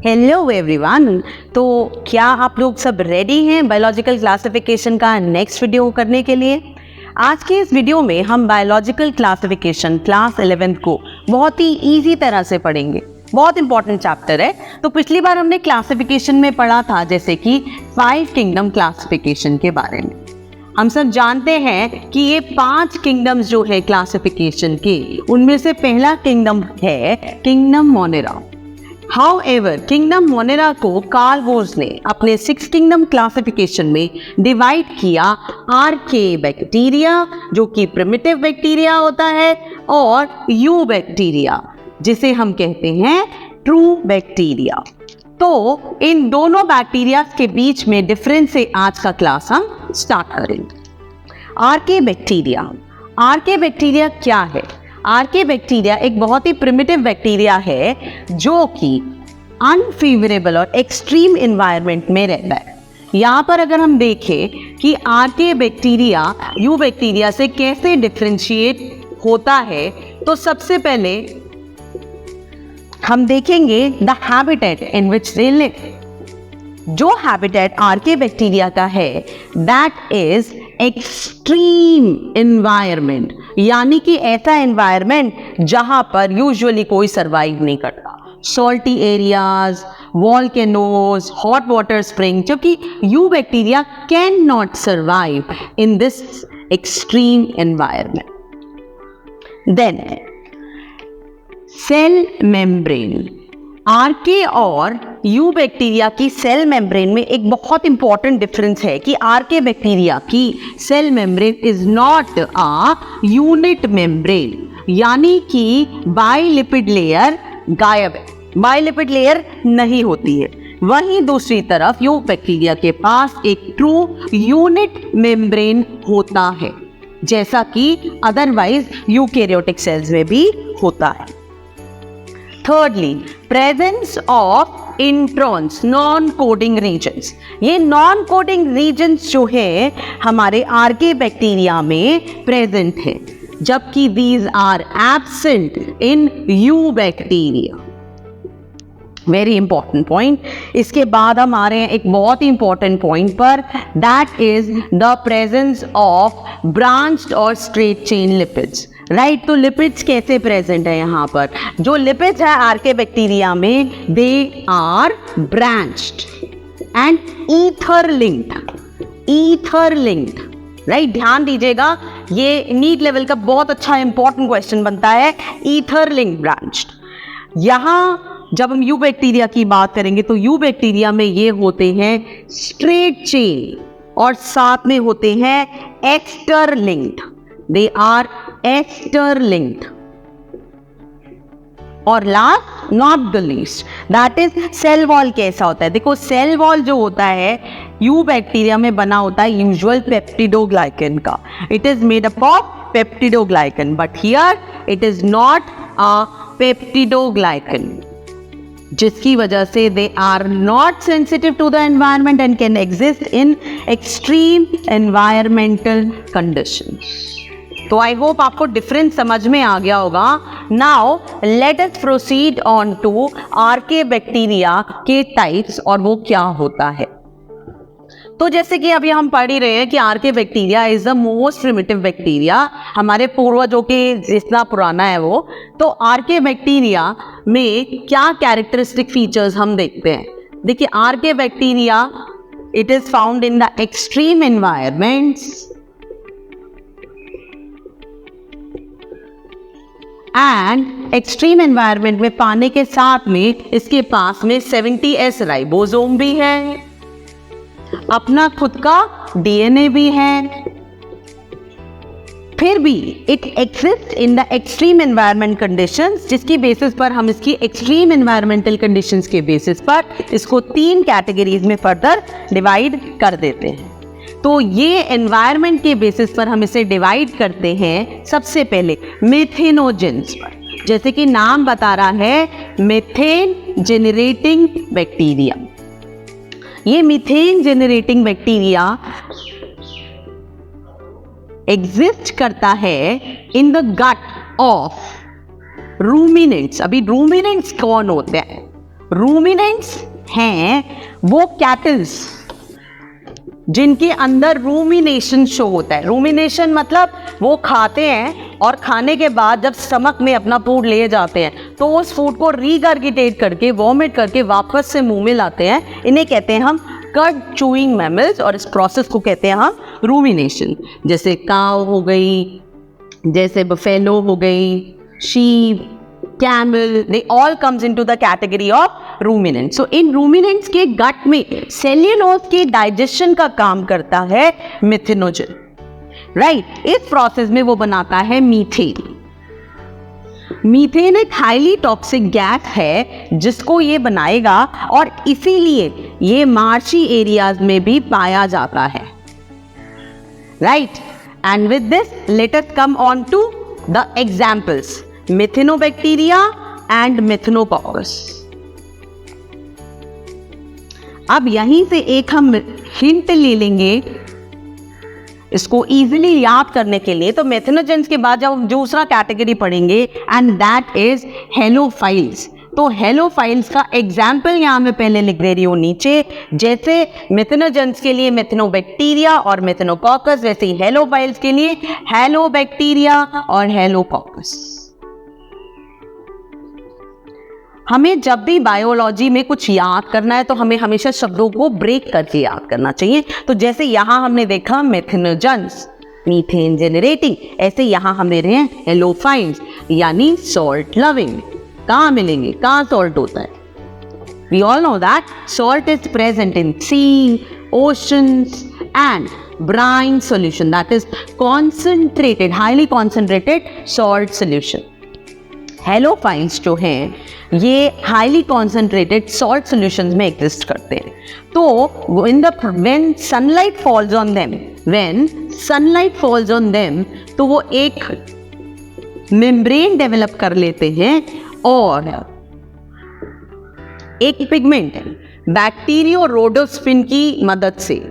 Hello everyone. तो क्या आप लोग सब रेडी हैं बायोलॉजिकल क्लासिफिकेशन का नेक्स्ट वीडियो करने के लिए? आज के इस वीडियो में हम बायोलॉजिकल क्लासिफिकेशन क्लास 11th को बहुत ही इजी तरह से पढ़ेंगे। बहुत इंपॉर्टेंट चैप्टर है। तो पिछली बार हमने क्लासिफिकेशन में पढ़ा था जैसे कि 5 किंगडम क्लासिफिकेशन के बारे में। हम सब जानते हैं कि ये 5 किंगडम्स जो है क्लासिफिकेशन के, उनमें से पहला किंगडम है kingdom Monera. However kingdom Monera को कार्ल वोल्ज ने अपने 6 किंगडम क्लासिफिकेशन में डिवाइड किया आर्के बैक्टीरिया जो कि प्रिमिटिव बैक्टीरिया होता है, और यू बैक्टीरिया जिसे हम कहते हैं ट्रू बैक्टीरिया। तो इन दोनों बैक्टीरिया के बीच में डिफरेंस से आज का क्लास हम स्टार्ट करेंगे। आर्के बैक्टीरिया क्या है? आर्के बैक्टीरिया एक बहुत ही प्रिमिटिव बैक्टीरिया है जो कि अनफेवरेबल और एक्सट्रीम एनवायरनमेंट में रहता है। यहाँ पर अगर हम देखें कि आर्के बैक्टीरिया यू बैक्टीरिया से कैसे डिफरेंशिएट होता है, तो सबसे पहले हम देखेंगे the habitat in which they live. जो हैबिटेट आर्के बैक्टीरिया का है दैट इज एक्सट्रीम एनवायरनमेंट, यानी कि ऐसा एनवायरनमेंट जहां पर यूजुअली कोई सरवाइव नहीं करता। Salty areas, volcanoes, hot water spring, जबकि eubacteria can not survive in this extreme environment. Then cell membrane. Archaea और यू बैक्टीरिया की सेल मेम्ब्रेन में एक बहुत इंपॉर्टेंट डिफरेंस है कि आर्के बैक्टीरिया की cell membrane is not a unit membrane, यानी कि बाइलिपिड लेयर गायब है, बाइलिपिड लेयर नहीं होती है। वहीं दूसरी तरफ यू बैक्टीरिया के पास एक ट्रू यूनिट मेम्ब्रेन होता है, जैसा कि अदरवाइज यूकैरियोटिक सेल्स में भी होता है। Thirdly, presence of introns, non-coding regions। ये non-coding regions जो है हमारे आर्के बैक्टीरिया में प्रेजेंट है, जबकि these are absent in U bacteria. Very important point. इसके बाद हम आ रहे हैं एक बहुत ही इंपॉर्टेंट पॉइंट पर, that is the presence of branched और स्ट्रेट चेन लिपिड्स। राइट, तो लिपिड्स कैसे प्रेजेंट है यहाँ पर? जो लिपिड्स है आर्के बैक्टीरिया में they are branched and ether linked. Right, ध्यान दीजिएगा, ये नीट लेवल का बहुत अच्छा इंपॉर्टेंट क्वेश्चन बनता है। Ether link branched. यहाँ जब हम यू बैक्टीरिया की बात करेंगे तो यू बैक्टीरिया में ये होते हैं स्ट्रेट चेन और साथ में होते हैं ester linked. They are ester linked. और last not the least that is cell wall. कैसा होता है? देखो, सेल वॉल जो होता है यू बैक्टीरिया में बना होता है यूजुअल पेप्टिडोग्लाइकन का। It is made up of peptidoglycan, but here it is not a peptidoglycan, जिसकी वजह से they are not sensitive to the environment and can exist in extreme environmental conditions. तो I hope आपको difference समझ में आ गया होगा। Now let us proceed on to archaebacteria के टाइप्स और वो क्या होता है। तो जैसे कि अभी हम पढ़ ही रहे हैं कि archaebacteria is the most primitive bacteria, हमारे पूर्वजों के जितना पुराना है वो। तो आर्के बैक्टीरिया में क्या कैरेक्टरिस्टिक फीचर्स हम देखते हैं? देखिए, archaebacteria it is found in the extreme environments and extreme environment में पाने के साथ में इसके पास में 70S राइबोसोम भी है, अपना खुद का डीएनए भी है। फिर भी it exist in the extreme environment conditions, जिसकी बेसिस पर हम इसकी एक्सट्रीम एनवायरमेंटल कंडीशंस के बेसिस पर इसको 3 कैटेगरीज में फर्दर डिवाइड कर देते हैं। तो ये एनवायरनमेंट के बेसिस पर हम इसे डिवाइड करते हैं सबसे पहले मीथेनोजेंस पर, जैसे कि नाम बता रहा है मीथेन जेनरेटिंग बैक्टीरिया। ये मीथेन जेनरेटिंग बैक्टीरिया एग्जिस्ट करता है in the gut of ruminants. अभी रूमिनेंट्स कौन होते हैं? रूमिनेंट्स हैं वो कैटल्स जिनके अंदर रूमिनेशन शो होता है। रूमिनेशन मतलब वो खाते हैं और खाने के बाद जब स्टमक में अपना फूड ले जाते हैं तो उस फूड को रीगर्गिटेट करके वॉमिट करके वापस से मुंह में लाते हैं। इन्हें कहते हैं हम कट चूइंग मैमल्स और इस प्रोसेस को कहते हैं हम रूमिनेशन। जैसे काव हो गई, जैसे बफेलो हो गई, sheep, camel, they all comes into the category of ruminants. So in ruminants के gut में cellulose के digestion का काम करता है मिथेनोजन, राइट। इस प्रोसेस में वो बनाता है मीथेन। मीथेन एक हाईली टॉक्सिक गैस है जिसको ये बनाएगा और इसीलिए ये मार्शी एरियाज में भी पाया जाता है, right. And with this let us come on to the examples, methanobacteria and methanococcus. अब यहीं से एक हम हिंट ले लेंगे इसको इजीली याद करने के लिए। तो मेथेनोजेंस के बाद जब हम दूसरा कैटेगरी पढ़ेंगे एंड दैट इज हेलोफाइल्स। तो हेलोफाइल्स का एग्जाम्पल यहाँ मैं पहले लिख दे रही हूँ नीचे। जैसे मेथेनोजेंस के लिए मेथेनोबैक्टीरिया और मेथेनोकॉकस, वैसे ही हेलोफाइल्स के लिए हेलोबैक्टीरिया और हेलोकॉकस। हमें जब भी बायोलॉजी में कुछ याद करना है तो हमें हमेशा शब्दों को ब्रेक करके याद करना चाहिए। तो जैसे यहाँ हमने देखा मेथेनोजेंस, मीथेन जनरेटिंग, ऐसे यहाँ हमने रहे हेलोफाइल्स यानी सॉल्ट लविंग। कहाँ मिलेंगे, कहाँ सॉल्ट होता है? We all know that salt is present in sea, oceans and brine solution, that is concentrated, highly concentrated salt solution. Halophiles जो हैं ये हाईली कॉन्सेंट्रेटेड सॉल्ट सॉल्यूशंस में एग्जिस्ट करते हैं। तो when sunlight falls on them तो वो एक मेम्ब्रेन डेवलप कर लेते हैं और एक पिगमेंट बैक्टीरियोरोडोस्पिन की मदद से,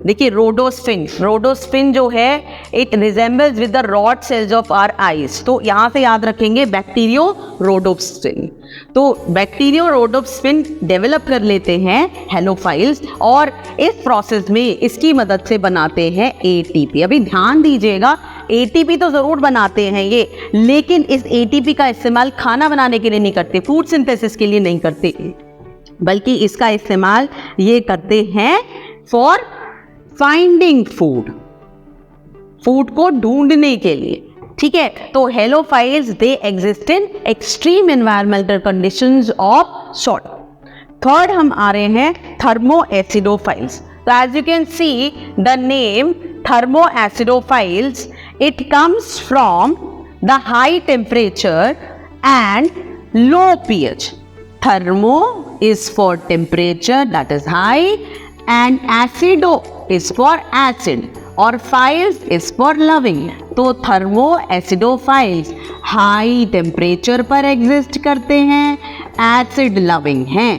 देखिए रोडोस्पिन जो है it resembles with the rod cells of our eyes. तो यहाँ से याद रखेंगे बैक्टीरियोरोडोस्पिन। तो बैक्टीरियोरोडोस्पिन डेवलप कर लेते हैं हेलोफाइल्स और इस प्रोसेस में इसकी मदद से बनाते हैं एटीपी। अभी ध्यान दीजिएगा, एटीपी तो ज़रूर बनाते हैं ये, लेकिन इस एटीपी का इस्तेमाल खाना बनाने के लिए नहीं करते, फूड सिंथेसिस के लिए नहीं करते, बल्कि इसका इस्तेमाल ये करते हैं फॉर फाइंडिंग फूड को ढूंढने के लिए, ठीक है। तो halophiles they exist in extreme environmental conditions of salt. Third हम आ रहे हैं थर्मोएसिडोफाइल्स। तो as you can see the name thermoacidophiles, it comes from the high temperature and low pH. Thermo is for temperature that is high and acido is for acid और files is for loving. तो थर्मोएसिडोफाइल्स high temperature पर exist करते हैं, acid loving हैं।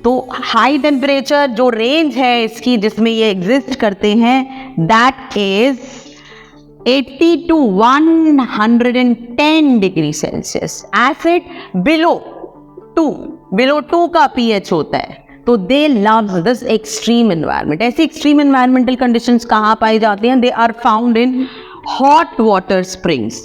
तो high temperature जो range है इसकी जिसमें ये एग्जिस्ट करते हैं that is 80 to 110 degree Celsius. Acid below 2 का pH होता है। तो they love this extreme environment. ऐसी एक्सट्रीम एनवायरमेंटल कंडीशंस कहाँ पाई जाती हैं? They are found in hot water springs.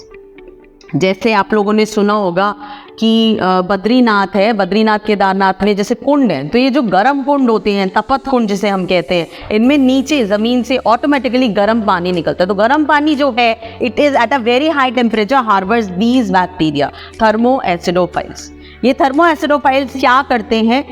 जैसे आप लोगों ने सुना होगा कि बद्रीनाथ है, बद्रीनाथ केदारनाथ में जैसे कुंड है, तो ये जो गर्म कुंड होते हैं, तपत कुंड जिसे हम कहते हैं, इनमें नीचे ज़मीन से ऑटोमेटिकली गर्म पानी निकलता है। तो गर्म पानी जो है it is at a very high temperature harbours these bacteria thermoacidophiles. ये थर्मोएसिडोफाइल्स क्या करते हैं?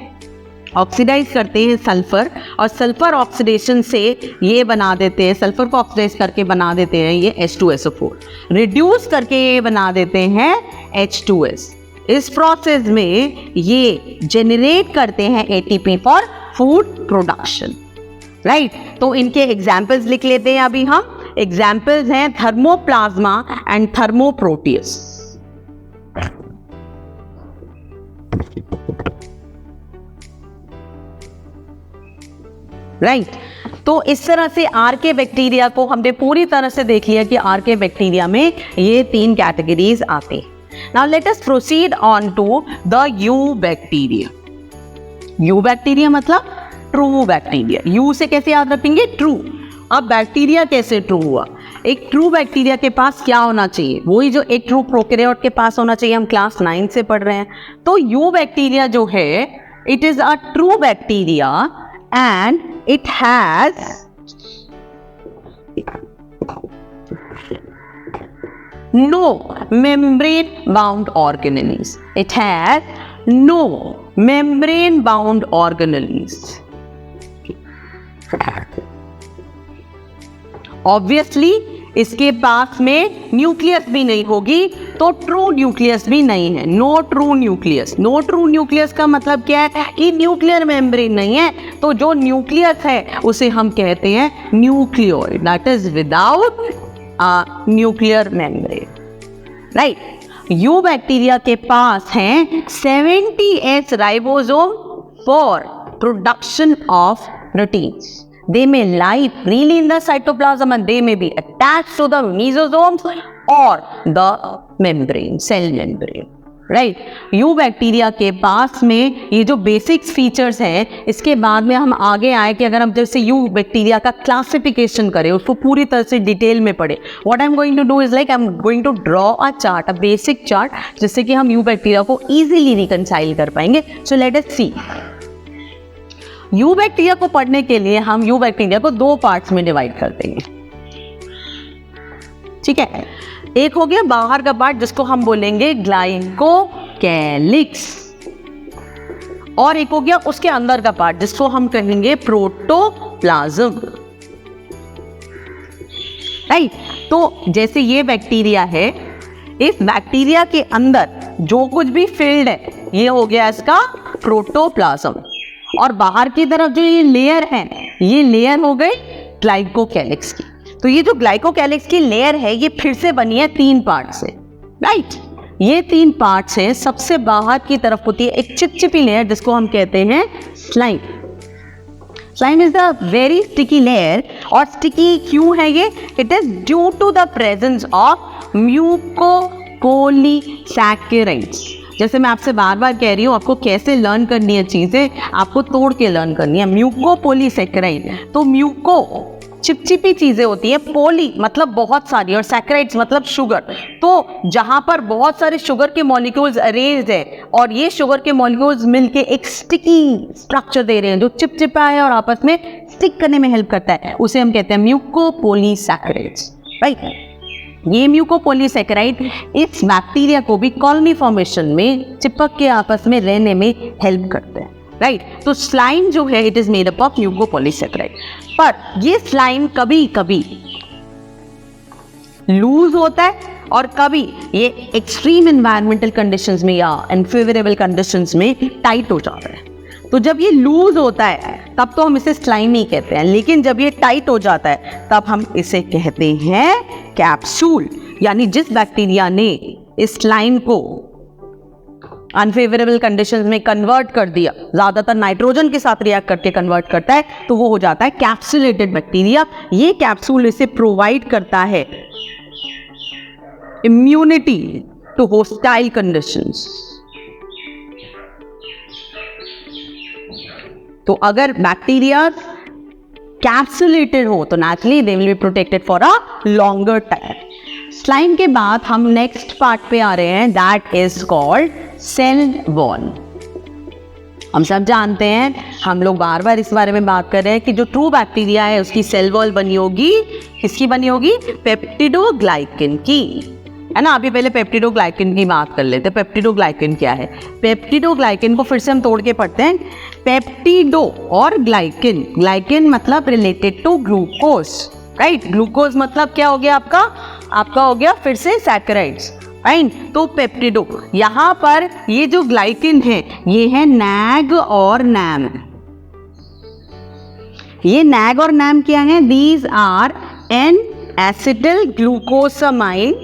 ऑक्सीडाइज करते हैं सल्फर, और सल्फर ऑक्सीडेशन से ये बना देते हैं, सल्फर को ऑक्सीडाइज करके बना देते हैं ये H2SO4, रिड्यूस करके ये बना देते हैं H2S। इस प्रोसेस में ये जेनरेट करते हैं ATP for food production, right. तो इनके एग्जाम्पल्स लिख लेते हैं अभी हम। एग्जाम्पल्स हैं थर्मोप्लाज्मा एंड थर्मोप्रोटियस। राइट तो इस तरह से आर्के बैक्टीरिया को हमने पूरी तरह से देख लिया कि आर्के बैक्टीरिया में ये 3 कैटेगरीज आते हैं। Now let us proceed on to the eubacteria मतलब ट्रू बैक्टीरिया. यू से कैसे याद रखेंगे? ट्रू. अब बैक्टीरिया कैसे ट्रू हुआ? एक ट्रू बैक्टीरिया के पास क्या होना चाहिए? वही जो एक ट्रू प्रोकैरियोट के पास होना चाहिए. हम क्लास 9 से पढ़ रहे हैं. तो यू बैक्टीरिया जो है, it is a true bacteria and it has no membrane bound organelles. It has no membrane bound organelles. Obviously इसके पास में न्यूक्लियस भी नहीं होगी, तो ट्रू न्यूक्लियस भी नहीं है. No true nucleus. No true nucleus का मतलब क्या है? कि न्यूक्लियर मेम्ब्रेन नहीं है. तो जो न्यूक्लियस है उसे हम कहते हैं nucleoid. That is without nuclear membrane. Right. You bacteria के पास हैं 70S ribosome for production of proteins. They may lie freely in the cytoplasm and they may be attached to the mesosomes or the membrane, cell membrane. Right. You bacteria के पास में ये जो basics features हैं, इसके बाद में हम आगे आए कि अगर हम जैसे यू बैक्टीरिया का क्लासिफिकेशन करें, उसको पूरी तरह से डिटेल में पढ़े. What I am going to do is like I am going to draw a chart, a basic chart, जिससे कि हम यू बैक्टीरिया को इजीली रिकंसाइल कर पाएंगे. So let us see. Eubacteria को पढ़ने के लिए हम यू बैक्टीरिया को 2 पार्ट्स में डिवाइड कर देंगे. ठीक है. एक हो गया बाहर का पार्ट जिसको हम बोलेंगे ग्लाइकोकैलिक्स, और एक हो गया उसके अंदर का पार्ट जिसको हम कहेंगे प्रोटोप्लाज्म. राइट. तो जैसे ये बैक्टीरिया है, इस बैक्टीरिया के अंदर जो कुछ भी फिल्ड है ये हो गया इसका प्रोटोप्लाज्म, और बाहर की तरफ जो ये लेयर है, ये लेयर हो गई ग्लाइकोकैलिक्स की. तो ये जो ग्लाइकोकैलिक्स की लेयर है ये फिर से बनी है 3 पार्ट से. राइट. ये 3 पार्ट से सबसे बाहर की तरफ होती है एक चिपचिपी लेयर जिसको हम कहते हैं slime. Slime is the very sticky layer. और स्टिकी क्यों है ये? It is due to the presence of mucopolysaccharides. जैसे मैं आपसे बार बार कह रही हूँ, आपको कैसे लर्न करनी है चीज़ें, आपको तोड़ के लर्न करनी है. म्यूकोपॉलीसैकेराइड, तो म्यूको चिपचिपी चीज़ें होती है, पोली मतलब बहुत सारी, और सैकेराइड्स मतलब शुगर. तो जहाँ पर बहुत सारे शुगर के मॉलिक्यूल्स अरेंज्ड है और ये शुगर के मॉलिक्यूल्स मिलके एक स्टिकी स्ट्रक्चर दे रहे हैं जो चिपचिपा है और आपस में स्टिक करने में हेल्प करता है, उसे हम कहते हैं म्यूकोपॉलीसैकेराइड्स. राइट. ये म्यूकोपॉलीसैकेराइड इस बैक्टीरिया को भी कॉलोनी फॉर्मेशन में चिपक के आपस में रहने में हेल्प करते हैं. राइट. तो स्लाइम जो है it is made up of mucopolysaccharide. पर ये स्लाइम कभी कभी लूज होता है और कभी ये एक्सट्रीम एनवायरमेंटल कंडीशंस में या अनफेवरेबल कंडीशंस में टाइट हो जाता है. तो जब ये लूज होता है तब तो हम इसे स्लाइम ही कहते हैं, लेकिन जब ये टाइट हो जाता है तब हम इसे कहते हैं कैप्सूल. यानी जिस बैक्टीरिया ने इस स्लाइम को अनफेवरेबल कंडीशंस में कन्वर्ट कर दिया, ज्यादातर नाइट्रोजन के साथ रिएक्ट करके कन्वर्ट करता है, तो वो हो जाता है कैप्सुलेटेड बैक्टीरिया. ये कैप्सूल इसे प्रोवाइड करता है इम्यूनिटी टू होस्टाइल कंडीशंस. तो अगर बैक्टीरिया कैप्सुलेटेड हो तो naturally they will be protected for a longer time. Slime के बाद हम नेक्स्ट पार्ट पे आ रहे हैं, that is called cell wall. हम सब जानते हैं, हम लोग बार बार इस बारे में बात कर रहे हैं कि जो ट्रू बैक्टीरिया है उसकी सेल वॉल बनी होगी, किसकी बनी होगी? पेप्टिडोग्लाइकिन की, है ना. अभी पहले पेप्टिडोग्लाइकिन की बात कर लेते हैं. पेप्टिडोग्लाइकिन क्या है? पेप्टिडोग्लाइकिन को फिर से हम तोड़ के पढ़ते हैं. पेप्टिडो और ग्लाइकिन, ग्लाइकिन मतलब related to glucose. Right. Glucose मतलब क्या हो गया आपका हो गया फिर से सैकेराइड्स. राइट. तो पेप्टिडो, यहाँ पर ये जो ग्लाइकिन है ये है नैग और नैम. ये नैग और नैम क्या है? These are N acetyl glucosamine,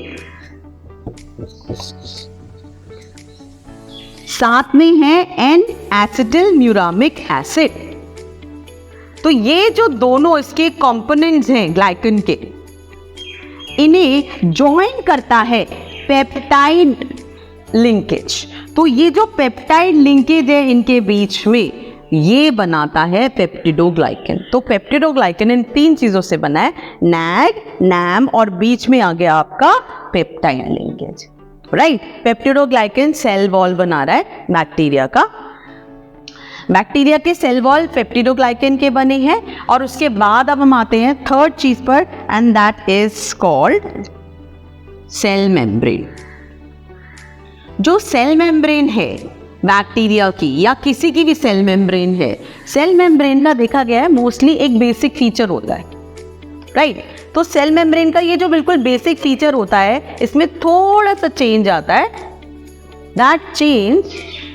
साथ में है एन एसिटिल म्यूरामिक एसिड. तो ये जो दोनों इसके कंपोनेंट्स हैं ग्लाइकिन के, इन्हें ज्वाइन करता है पेप्टाइड लिंकेज। तो ये जो पेप्टाइड लिंकेज है इनके बीच में, ये बनाता है पेप्टिडोग्लाइकन। तो पेप्टिडोग्लाइकन इन 3 चीजों से बना है, नैग, नैम और बीच में आ गया आपका peptide linkage, right. Peptidoglycan cell wall बना रहा है बैक्टीरिया का। बैक्टीरिया के सेल वॉल पेप्टिडोग्लाइकन के बने हैं। और उसके बाद अब हम आते हैं थर्ड चीज पर, and that is called cell membrane. जो सेल मेम्ब्रेन है बैक्टीरिया की या किसी की भी सेल मेम्ब्रेन है, सेल मेम्ब्रेन का देखा गया है मोस्टली एक बेसिक फीचर होता है, राइट। तो सेल मेम्ब्रेन का ये जो बिल्कुल बेसिक फीचर होता है, इसमें थोड़ा सा चेंज आता है। दैट चेंज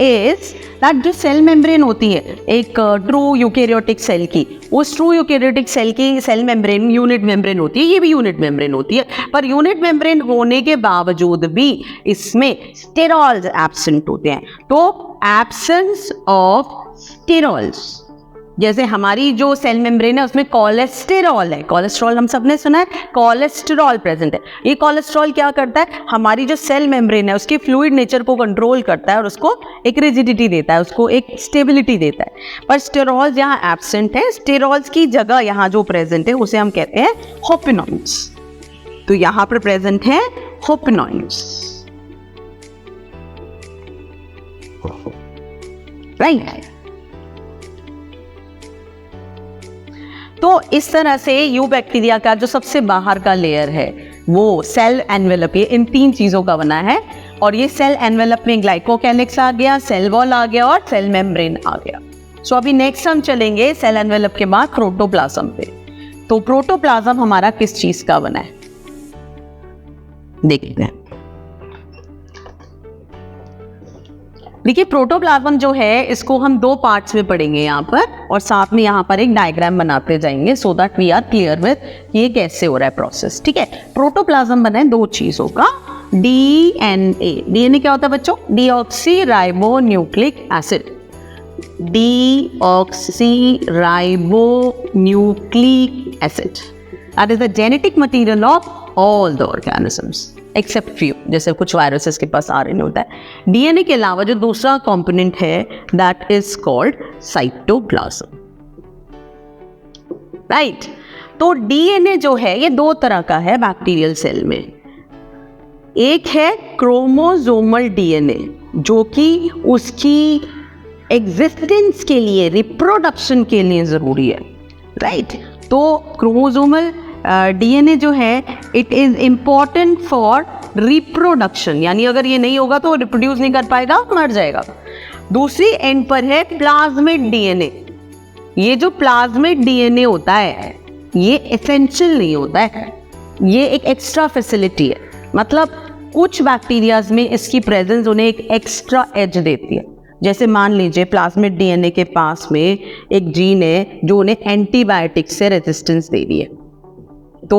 इज दैट जो सेल मेम्ब्रेन होती है एक ट्रू यूकेरियोटिक सेल की, उस ट्रू यूकेरियोटिक सेल की सेल मेम्ब्रेन यूनिट मेम्ब्रेन होती है, ये भी यूनिट मेम्ब्रेन होती है। पर यूनिट मेम्ब्रेन होने के बावजूद भी इसमें स्टेरॉल्स एब्सेंट होते हैं। तो एब्सेंस ऑफ स्टेरॉल्स, जैसे हमारी जो सेल मेम्ब्रेन है उसमें कोलेस्टेरॉल है, कोलेस्ट्रॉल हम सबने सुना है, कोलेस्टेरॉल प्रेजेंट है। ये कोलेस्ट्रॉल क्या करता है, हमारी जो सेल मेम्ब्रेन है उसके फ्लूइड नेचर को कंट्रोल करता है और उसको एक रिजिडिटी देता है, उसको एक स्टेबिलिटी देता है। पर स्टेरॉल्स यहाँ एब्सेंट है। स्टेरॉल्स की जगह यहाँ जो प्रेजेंट है उसे हम कहते हैं होपिनॉइड्स। तो यहाँ पर प्रेजेंट है होपिनॉइड्स, राइट। तो इस तरह से यू बैक्टीरिया का जो सबसे बाहर का लेयर है वो सेल एनवेलप, ये इन 3 चीजों का बना है। और ये सेल एनवेलप में ग्लाइकोकैलिक्स आ गया, सेल वॉल आ गया और सेल मेम्ब्रेन आ गया। सो अभी नेक्स्ट हम चलेंगे सेल एनवेलप के बाद प्रोटोप्लाज्म पे। तो प्रोटोप्लाज्म हमारा किस चीज का बना है देखते हैं। देखिए प्रोटोप्लाज्म जो है इसको हम 2 पार्ट्स में पढ़ेंगे यहाँ पर, और साथ में यहाँ पर एक डायग्राम बनाते जाएंगे so that we are clear with ये कैसे हो रहा है प्रोसेस, ठीक है। प्रोटोप्लाज्म बना है 2 चीजों का, डीएनए। डीएनए क्या होता है बच्चों, deoxy ribo nucleic acid. Deoxy ribo nucleic acid that is the genetic material of all the organisms except few, जैसे कुछ वायरसेस के पास आरएनए होता है। डीएनए के अलावा जो दूसरा कंपोनेंट है that is called cytoplasm, right. तो डीएनए जो है ये 2 तरह का है बैक्टीरियल सेल में। एक है क्रोमोसोमल डीएनए जो कि उसकी एग्जिस्टेंस के लिए, रिप्रोडक्शन के लिए जरूरी है, राइट। तो क्रोमोसोमल डीएनए जो है it is important for reproduction, यानी अगर ये नहीं होगा तो रिप्रोड्यूस नहीं कर पाएगा, मर जाएगा। दूसरी एंड पर है प्लाज्मिड डीएनए। ये जो प्लाज्मिड डीएनए होता है ये एसेंशियल नहीं होता है, ये एक एक्स्ट्रा फैसिलिटी है। मतलब कुछ बैक्टीरियाज में इसकी प्रेजेंस उन्हें एक एक्स्ट्रा एज देती है। जैसे मान लीजिए प्लाज्मिड डीएनए के पास में एक जीन है जो उन्हें एंटीबायोटिक से रेजिस्टेंस दे रही है। तो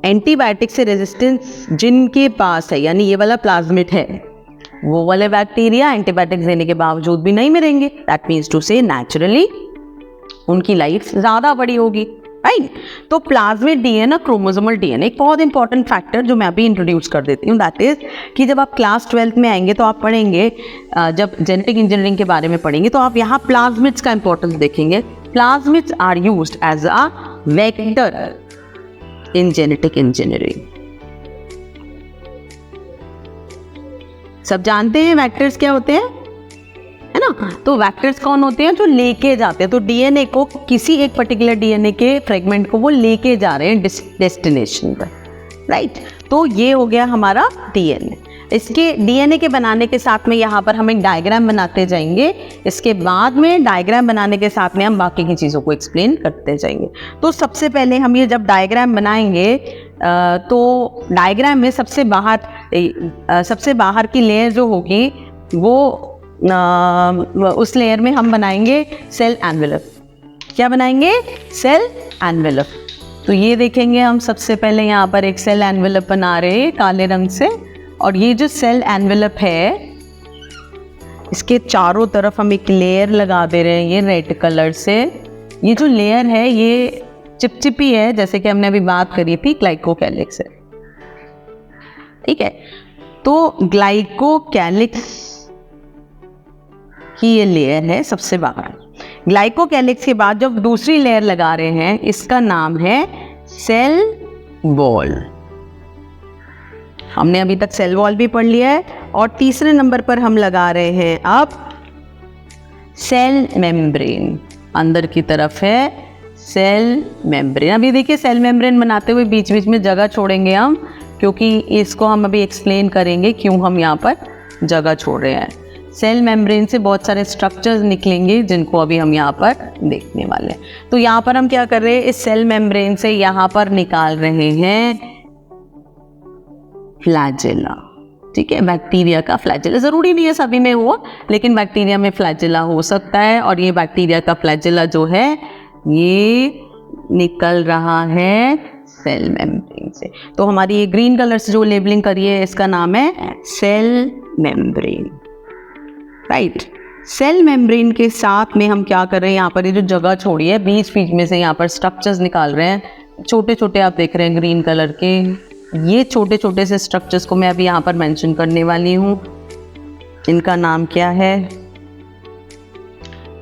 एंटीबायोटिक से रेजिस्टेंस जिनके पास है, यानी ये वाला प्लाज्मिड है, वो वाले बैक्टीरिया एंटीबायोटिक्स देने के बावजूद भी नहीं मरेंगे। दैट मीन्स टू से नेचुरली उनकी लाइफ ज़्यादा बड़ी होगी, राइट। तो प्लाज्मिड डीएनए, क्रोमोसोमल डीएनए, एक बहुत इंपॉर्टेंट फैक्टर जो मैं अभी इंट्रोड्यूस कर देती हूँ, दैट इज कि जब आप क्लास 12th में आएंगे तो आप पढ़ेंगे, जब जेनेटिक इंजीनियरिंग के बारे में पढ़ेंगे तो आप यहाँ प्लाज्मिड्स का इंपॉर्टेंस देखेंगे। Plasmids are used as a vector in genetic engineering. सब जानते हैं वेक्टर्स क्या होते हैं, है ना। तो वेक्टर्स कौन होते हैं, जो लेके जाते हैं। तो डीएनए को, किसी एक पर्टिकुलर डीएनए के फ्रेगमेंट को वो लेके जा रहे हैं डेस्टिनेशन पर, राइट। तो ये हो गया हमारा डीएनए। इसके डीएनए के बनाने के साथ में यहाँ पर हम एक डायग्राम बनाते जाएंगे। इसके बाद में डायग्राम बनाने के साथ में हम बाकी की चीज़ों को एक्सप्लेन करते जाएंगे। तो सबसे पहले हम ये जब डायग्राम बनाएंगे तो डायग्राम में सबसे बाहर की लेयर जो होगी वो उस लेयर में हम बनाएंगे सेल एनवेलप। क्या बनाएंगे, सेल एनवेलप। तो ये देखेंगे हम सबसे पहले यहाँ पर एक सेल एनवेलप बना रहे हैं काले रंग से, और ये जो सेल एनवेलप है इसके चारों तरफ हम एक लेयर लगा दे रहे हैं ये रेड कलर से। ये जो लेयर है ये चिपचिपी है, जैसे कि हमने अभी बात करी थी ग्लाइकोकैलिक्स से, ठीक है। तो ग्लाइकोकैलिक्स की ये लेयर है सबसे बाहर। ग्लाइकोकैलिक्स के बाद जब दूसरी लेयर लगा रहे हैं, इसका नाम है सेल वॉल। हमने अभी तक सेल वॉल भी पढ़ लिया है। और तीसरे नंबर पर हम लगा रहे हैं अब सेल मेम्ब्रेन। अंदर की तरफ है सेल मेम्ब्रेन। अभी देखिए सेल मेम्ब्रेन बनाते हुए बीच बीच में जगह छोड़ेंगे हम, क्योंकि इसको हम अभी एक्सप्लेन करेंगे क्यों हम यहाँ पर जगह छोड़ रहे हैं। सेल मेम्ब्रेन से बहुत सारे स्ट्रक्चर्स निकलेंगे जिनको अभी हम यहाँ पर देखने वाले हैं। तो यहाँ पर हम क्या कर रहे हैं, इस सेल मेम्ब्रेन से यहाँ पर निकाल रहे हैं फ्लैजेला। ठीक है, बैक्टीरिया का फ्लैजेला। ज़रूरी नहीं है सभी में हो, लेकिन बैक्टीरिया में फ्लैजेला हो सकता है। और ये बैक्टीरिया का फ्लैजेला जो है ये निकल रहा है सेल मेम्ब्रेन से। तो हमारी ये ग्रीन कलर से जो लेबलिंग करी है इसका नाम है cell membrane, right. Cell membrane के साथ में हम क्या कर रहे हैं, यहाँ पर ये जो जगह छोड़ी है बीच बीच में से यहाँ पर स्ट्रक्चर्स निकाल रहे हैं। छोटे छोटे आप देख रहे हैं ग्रीन कलर के, ये छोटे छोटे से स्ट्रक्चर्स को मैं अभी यहाँ पर मेंशन करने वाली हूँ। इनका नाम क्या है,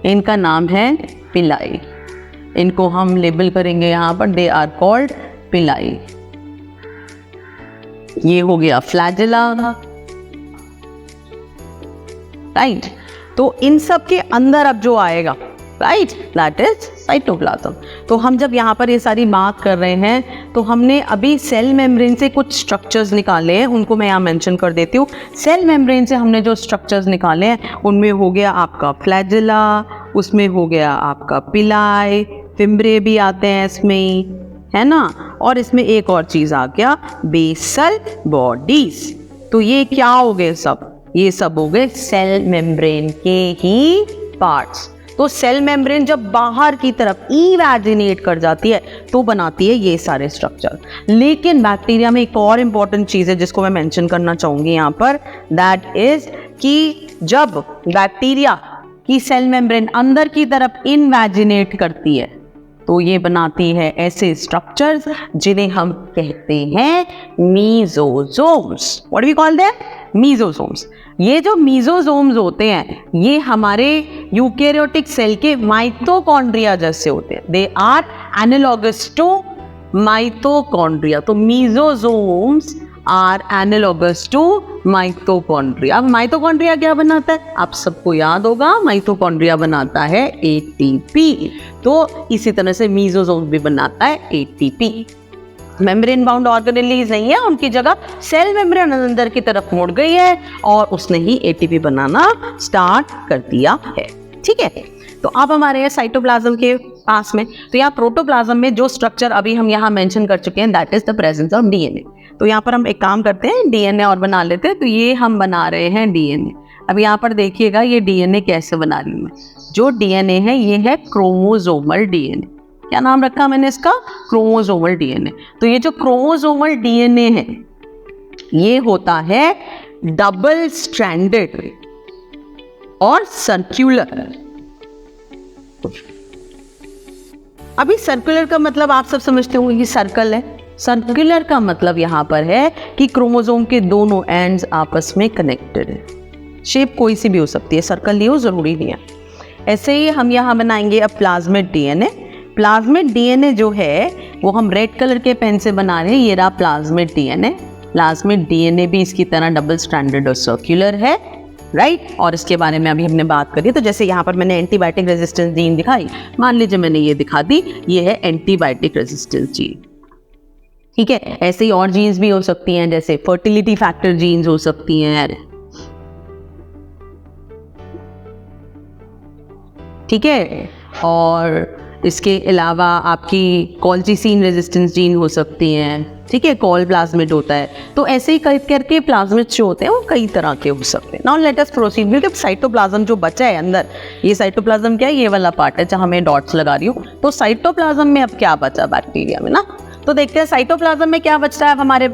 इनका नाम है पिलाई। इनको हम लेबल करेंगे यहाँ पर, दे आर कॉल्ड पिलाई। ये हो गया फ्लैजेला, राइट। तो इन सब के अंदर अब जो आएगा, राइट, दैट इज साइटोप्लाज्म। तो हम जब यहाँ पर ये सारी बात कर रहे हैं तो हमने अभी सेल मेम्ब्रेन से कुछ स्ट्रक्चर्स निकाले हैं, उनको मैं यहाँ मेंशन कर देती हूँ। सेल मेम्ब्रेन से हमने जो स्ट्रक्चर्स निकाले हैं उनमें हो गया आपका फ्लैजेला, उसमें हो गया आपका पिलाई, फिम्ब्रे भी आते हैं इसमें, है ना। और इसमें एक और चीज़ आ गया बेसल बॉडीज। तो ये क्या हो गए सब, ये सब हो गए सेल मेम्ब्रेन के ही पार्ट्स। तो सेल मेम्ब्रेन जब बाहर की तरफ इवैजिनेट कर जाती है तो बनाती है ये सारे स्ट्रक्चर। लेकिन बैक्टीरिया में एक और इम्पॉर्टेंट चीज़ है जिसको मैं मेंशन करना चाहूँगी यहाँ पर, दैट इज कि जब बैक्टीरिया की सेल मेम्ब्रेन अंदर की तरफ इनवैजिनेट करती है तो ये बनाती है ऐसे स्ट्रक्चर्स जिन्हें हम कहते हैं mesosomes. What do we call them, mesosomes. ये जो मीजोजोम्स होते हैं ये हमारे यूकेरियोटिक सेल के माइटोकॉन्ड्रिया जैसे होते हैं। They are analogous to mitochondria. तो mesosomes are analogous to mitochondria. अब माइटोकॉन्ड्रिया क्या बनाता है, आप सबको याद होगा, माइटोकॉन्ड्रिया बनाता है एटीपी। तो इसी तरह से मीजोजोम भी बनाता है एटीपी। मेम्ब्रेन बाउंड ऑर्गेनेलीज नहीं है, उनकी जगह सेल मेम्ब्रेन अंदर की तरफ मुड़ गई है और उसने ही एटीपी बनाना स्टार्ट कर दिया है। ठीक है, तो अब हमारे साइटोप्लाज्म के पास में, तो यहाँ प्रोटोप्लाज्म में जो स्ट्रक्चर अभी हम यहाँ मेंशन कर चुके हैं that is the presence of DNA. तो यहाँ पर हम एक काम करते हैं, डीएनए और बना लेते हैं। तो ये हम बना रहे हैं डीएनए। अब यहाँ पर देखिएगा ये डीएनए कैसे बना रही हूँ मैं। जो डीएनए है ये है क्रोमोसोमल डीएनए। क्या नाम रखा मैंने इसका, क्रोमोसोमल डीएनए। तो ये जो क्रोमोसोमल डीएनए है ये होता है डबल स्ट्रैंडेड और सर्कुलर। अभी सर्कुलर का मतलब आप सब समझते होंगे कि सर्कल है। सर्कुलर का मतलब यहाँ पर है कि क्रोमोसोम के दोनों एंड्स आपस में कनेक्टेड है। शेप कोई सी भी हो सकती है, सर्कल नहीं हो जरूरी नहीं है। ऐसे ही हम यहाँ बनाएंगे अब प्लाज्मिड डीएनए। प्लाज्मिड डीएनए जो है वो हम रेड कलर के पेन से बना रहे हैं। ये रहा प्लाज्मिड डीएनए। प्लाज्मिड डीएनए भी इसकी तरह डबल स्ट्रैंडेड और सर्कुलर है, राइट। और इसके बारे में अभी हमने बात करी। तो जैसे यहाँ पर मैंने एंटीबायोटिक रेजिस्टेंस जीन दिखाई, मान लीजिए मैंने ये दिखा दी, ये है एंटीबायोटिक रेजिस्टेंस जीन। ठीक है, ऐसे ही और जीन्स भी हो सकती हैं, जैसे फर्टिलिटी फैक्टर जीन्स हो सकती हैं। ठीक है, और इसके अलावा आपकी कॉल्चिसिन रेजिस्टेंस जीन हो सकती हैं। ठीक है, कॉल प्लाज्मिड होता है। तो ऐसे ही करके प्लाज्मिड जो होते हैं वो कई तरह के हो सकते हैं। Now let us proceed with cytoplasm. जो बचा है अंदर, ये साइटोप्लाज्म क्या है, ये वाला पार्ट है जहाँ मैं डॉट्स लगा रही हूँ। तो साइटोप्लाज्म में अब क्या बचा बैक्टीरिया में ना, तो देखते हैं साइटोप्लाज्म में क्या बचता है। हमारे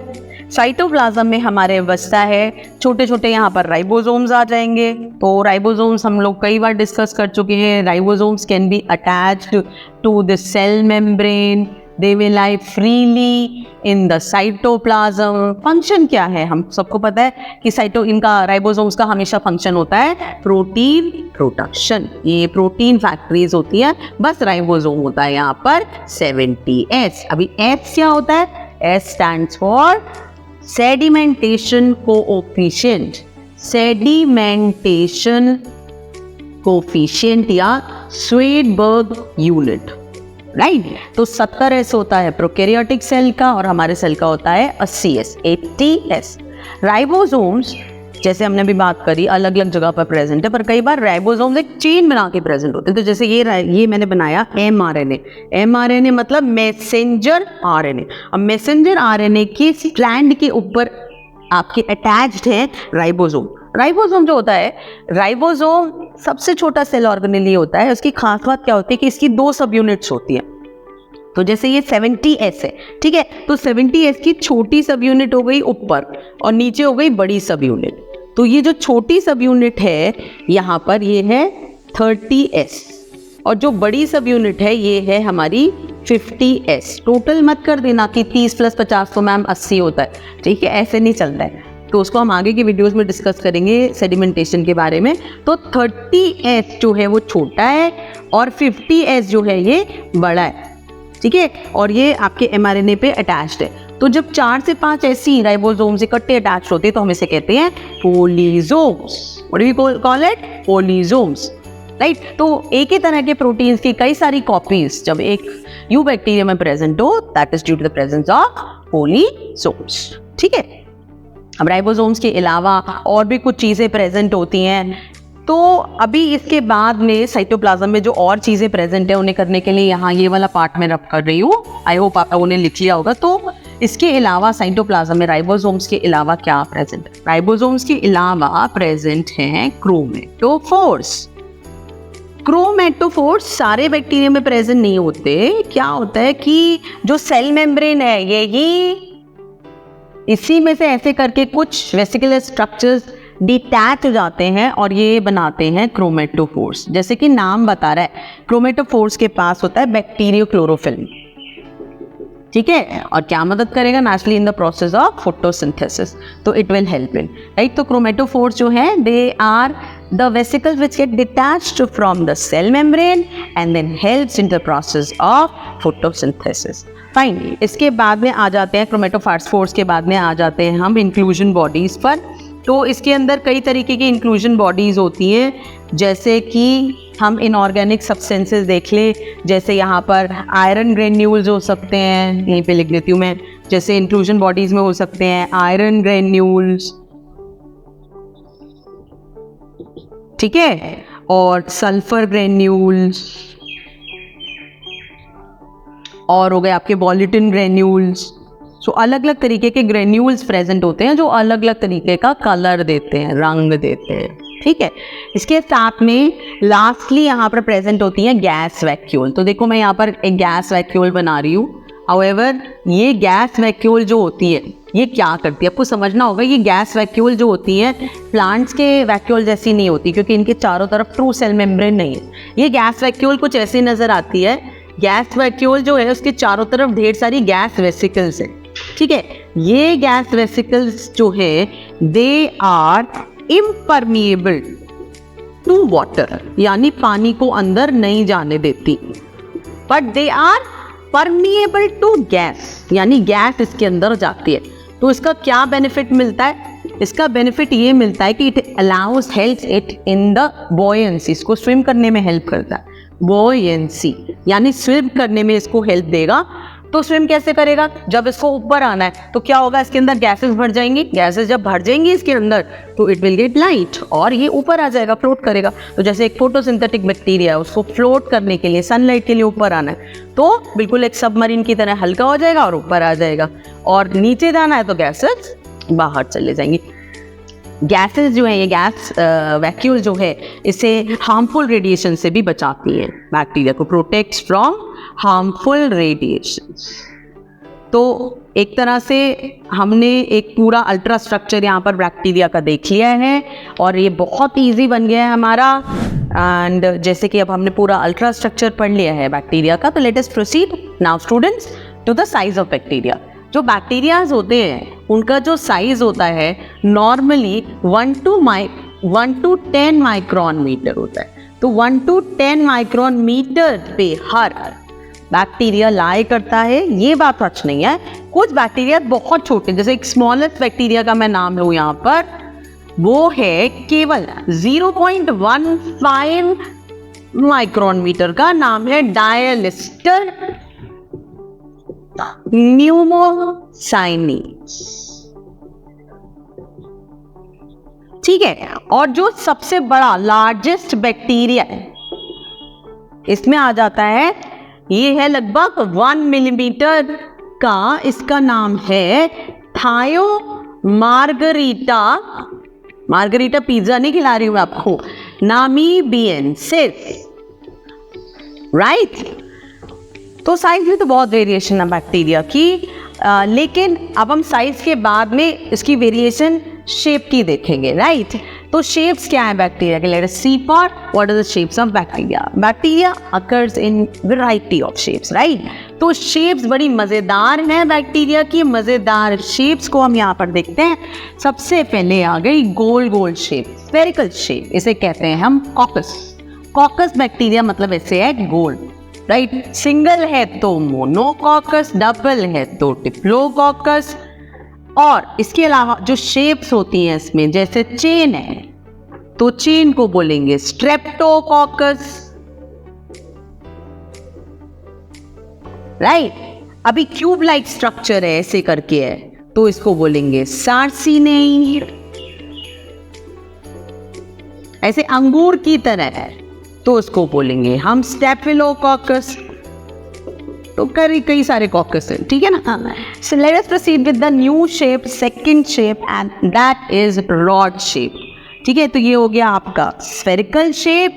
साइटोप्लाज्म में हमारे बचता है छोटे छोटे यहाँ पर राइबोसोम्स आ जाएंगे। तो राइबोसोम्स हम लोग कई बार डिस्कस कर चुके हैं। Ribosomes can be attached to the cell membrane, they will lie freely in the cytoplasm. Function क्या है, हम सबको पता है कि इनका राइबोसोम्स का हमेशा फंक्शन होता है प्रोटीन प्रोडक्शन। ये प्रोटीन फैक्ट्रीज होती है, बस राइबोसोम होता है यहाँ पर 70S। अभी S क्या होता है? S stands for sedimentation coefficient. Sedimentation coefficient या स्वेडबर्ग यूनिट, राइट। तो 70S होता है प्रोकैरियोटिक सेल का और हमारे सेल का होता है 80S, 80S। राइबोसोम्स जैसे हमने भी बात करी अलग अलग जगह पर प्रेजेंट है, पर कई बार राइबोसोम्स एक चेन बना के प्रेजेंट होते हैं। तो जैसे ये मैंने बनाया mRNA। mRNA मतलब मैसेंजर RNA। अब मैसेंजर RNA की स्ट्रैंड के ऊपर आपके अटैच्ड है राइबोसोम। राइबोसोम जो होता है, राइबोसोम सबसे छोटा सेल ऑर्गेनेल ये होता है। उसकी खास बात क्या होती है कि इसकी 2 सब यूनिट्स होती है। तो जैसे ये 70S है, ठीक है, तो 70S की छोटी सब यूनिट हो गई ऊपर और नीचे हो गई बड़ी सब यूनिट। तो ये जो छोटी सब यूनिट है यहाँ पर ये है 30S और जो बड़ी सब यूनिट है ये है हमारी 50S। टोटल मत कर देना कि 30 + 50 तो मैम 80 होता है, ठीक है, ऐसे नहीं चलता है। तो उसको हम आगे की वीडियोस में डिस्कस करेंगे सेडिमेंटेशन के बारे में। तो 30S जो है वो छोटा है और 50S जो है ये बड़ा है, ठीक है, और ये आपके mRNA पे अटैच्ड है। तो जब 4 से 5 ऐसी राइबोसोम्स इकट्ठे अटैच होते हैं तो हम इसे कहते हैं polysomes. What do we call it? Polysomes, right. तो एक ही तरह के प्रोटीन्स की कई सारी कॉपीज जब एक यू बैक्टीरिया में प्रेजेंट हो, that is due to the presence of polysomes, ठीक है। अब राइबोसोम्स के अलावा और भी कुछ चीज़ें प्रेजेंट होती हैं। तो अभी इसके बाद में साइटोप्लाज्म में जो और चीज़ें प्रेजेंट है उन्हें करने के लिए यहाँ ये वाला पार्ट में रख कर रही हूँ। आई होप आप लोगों ने लिख लिया होगा। तो इसके अलावा साइटोप्लाज्म में राइबोसोम्स के अलावा क्या प्रेजेंट है? राइबोसोम्स के अलावा प्रेजेंट हैं क्रोमेटोफोर्स। क्रोमेटोफोर्स सारे बैक्टीरिया में प्रेजेंट नहीं होते। क्या होता है कि जो सेल मेम्ब्रेन है यही इसी में से ऐसे करके कुछ वेसिकुलर स्ट्रक्चर्स डिटैच हो जाते हैं और ये बनाते हैं क्रोमेटोफोर्स। जैसे कि नाम बता रहा है, क्रोमेटोफोर्स के पास होता है बैक्टीरियो क्लोरोफिल्म, ठीक है, और क्या मदद करेगा? Naturally in the process of photosynthesis. तो it will help in, right. तो क्रोमेटोफोर्स जो है they are the vesicles which get detached from the cell membrane and then helps in the process of photosynthesis. Fine. इसके बाद में आ जाते हैं chromatophores के बाद में आ जाते हैं हम इंक्लूजन बॉडीज पर। तो इसके अंदर कई तरीके की इंक्लूजन बॉडीज होती हैं, जैसे कि हम इनऑर्गेनिक सब्सटेंसेस देख ले, जैसे यहाँ पर आयरन ग्रेन्यूल्स हो सकते हैं, यहीं पे लिख देती हूँ मैं, जैसे इंक्लूजन बॉडीज में हो सकते हैं आयरन ग्रेन्यूल्स, ठीक है, और सल्फर ग्रेन्यूल्स, और हो गए आपके बॉलिटिन ग्रेन्यूल्स। सो अलग अलग तरीके के ग्रेन्यूल्स प्रेजेंट होते हैं जो अलग अलग तरीके का कलर देते हैं, रंग देते हैं, ठीक है। इसके साथ में लास्टली यहाँ पर प्रेजेंट होती है गैस वैक्यूल। तो देखो मैं यहाँ पर एक गैस वैक्यूल बना रही हूँ। हाउएवर ये गैस वैक्यूल जो होती है ये क्या करती है आपको समझना होगा। ये गैस वैक्यूल जो होती है प्लांट्स के वैक्यूल जैसी नहीं होती, क्योंकि इनके चारों तरफ ट्रू सेल मेम्ब्रेन नहीं है। ये गैस वैक्यूल कुछ ऐसी नजर आती है। गैस वैक्यूल जो है उसके चारों तरफ ढेर सारी गैस वेसिकल्स है, ठीक है। ये गैस वेसिकल्स जो है they are impermeable to water, यानी पानी को अंदर नहीं जाने देती, but they are permeable to gas, यानी गैस इसके अंदर जाती है। तो इसका क्या बेनिफिट मिलता है? इसका बेनिफिट ये मिलता है कि it allows helps it in the buoyancy, इसको स्विम करने में हेल्प करता है। बॉयंसी यानी स्विम करने में इसको हेल्प देगा। तो स्विम कैसे करेगा? जब इसको ऊपर आना है तो क्या होगा, इसके अंदर गैसेस भर जाएंगी। गैसेस जब भर जाएंगी इसके अंदर तो इट विल गेट लाइट और ये ऊपर आ जाएगा, फ्लोट करेगा। तो जैसे एक फोटोसिंथेटिक बैक्टीरिया है, उसको फ्लोट करने के लिए सनलाइट के लिए ऊपर आना है तो बिल्कुल एक सबमरीन की तरह हल्का हो जाएगा और ऊपर आ जाएगा, और नीचे जाना है तो गैसेस बाहर चले जाएंगी। गैसेस जो है, ये गैस वैक्यूल जो है, इसे हार्मफुल रेडिएशन से भी बचाती है, बैक्टीरिया को प्रोटेक्ट्स फ्रॉम हार्मफुल रेडिएशन। तो एक तरह से हमने एक पूरा अल्ट्रा स्ट्रक्चर यहाँ पर बैक्टीरिया का देख लिया है और ये बहुत इजी बन गया है हमारा। एंड जैसे कि अब हमने पूरा अल्ट्रा स्ट्रक्चर पढ़ लिया है बैक्टीरिया का, तो let us proceed now students to the size of bacteria. जो बैक्टीरियाज होते हैं उनका जो साइज होता है नॉर्मली 1 to 10 माइक्रोन मीटर होता है। तो 1 to 10 माइक्रोन मीटर पे हर बैक्टीरिया लाई करता है, ये बात सच नहीं है। कुछ बैक्टीरिया बहुत छोटे, जैसे एक स्मॉलेस्ट बैक्टीरिया का मैं नाम लूँ यहाँ पर, वो है केवल 0.15 माइक्रोन मीटर का, नाम है डायलिस्टर न्यूमोसाइनी। ठीक है, और जो सबसे बड़ा लार्जेस्ट बैक्टीरिया है इसमें आ जाता है, ये है लगभग 1 मिलीमीटर का, इसका नाम है थायो मार्गरीटा। मार्गरीटा पिज्जा नहीं खिला रही हूं आपको, नामीबियंसिस, राइट। तो साइज में तो बहुत वेरिएशन है बैक्टीरिया की, लेकिन अब हम साइज के बाद में इसकी वेरिएशन शेप की देखेंगे, राइट। तो शेप्स क्या है बैक्टीरिया के? Let us see for what are the shapes of bacteria. Bacteria occurs in variety of shapes, right. तो शेप्स बड़ी मज़ेदार हैं बैक्टीरिया की। मज़ेदार शेप्स को हम यहाँ पर देखते हैं। सबसे पहले आ गई गोल गोल शेप, स्फेरिकल शेप, इसे कहते हैं हम कॉकस। कॉकस बैक्टीरिया मतलब ऐसे है गोल, राइट। सिंगल है तो मोनोकॉकस, डबल है तो डिप्लोकॉकस। और इसके अलावा जो शेप्स होती हैं इसमें, जैसे चेन है तो चेन को बोलेंगे स्ट्रेप्टोकॉकस, राइट। अभी क्यूब लाइक स्ट्रक्चर है, ऐसे करके है, तो इसको बोलेंगे सार्सिनेई। ऐसे अंगूर की तरह है तो उसको बोलेंगे हम स्टेफिलोकॉकस। तो कई सारे कॉकस हैं, ठीक है ना। सो let us proceed with the new shape, second shape, and that is rod shape. ठीक है, तो ये हो गया आपका स्फेरिकल शेप,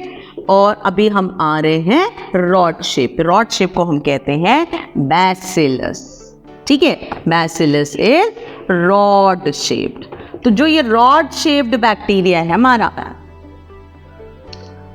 और अभी हम आ रहे हैं रॉड शेप। रॉड शेप को हम कहते हैं बैसिलस। ठीक है, बैसिलस इज रॉड शेप्ड। तो जो ये रॉड शेप्ड बैक्टीरिया है हमारा,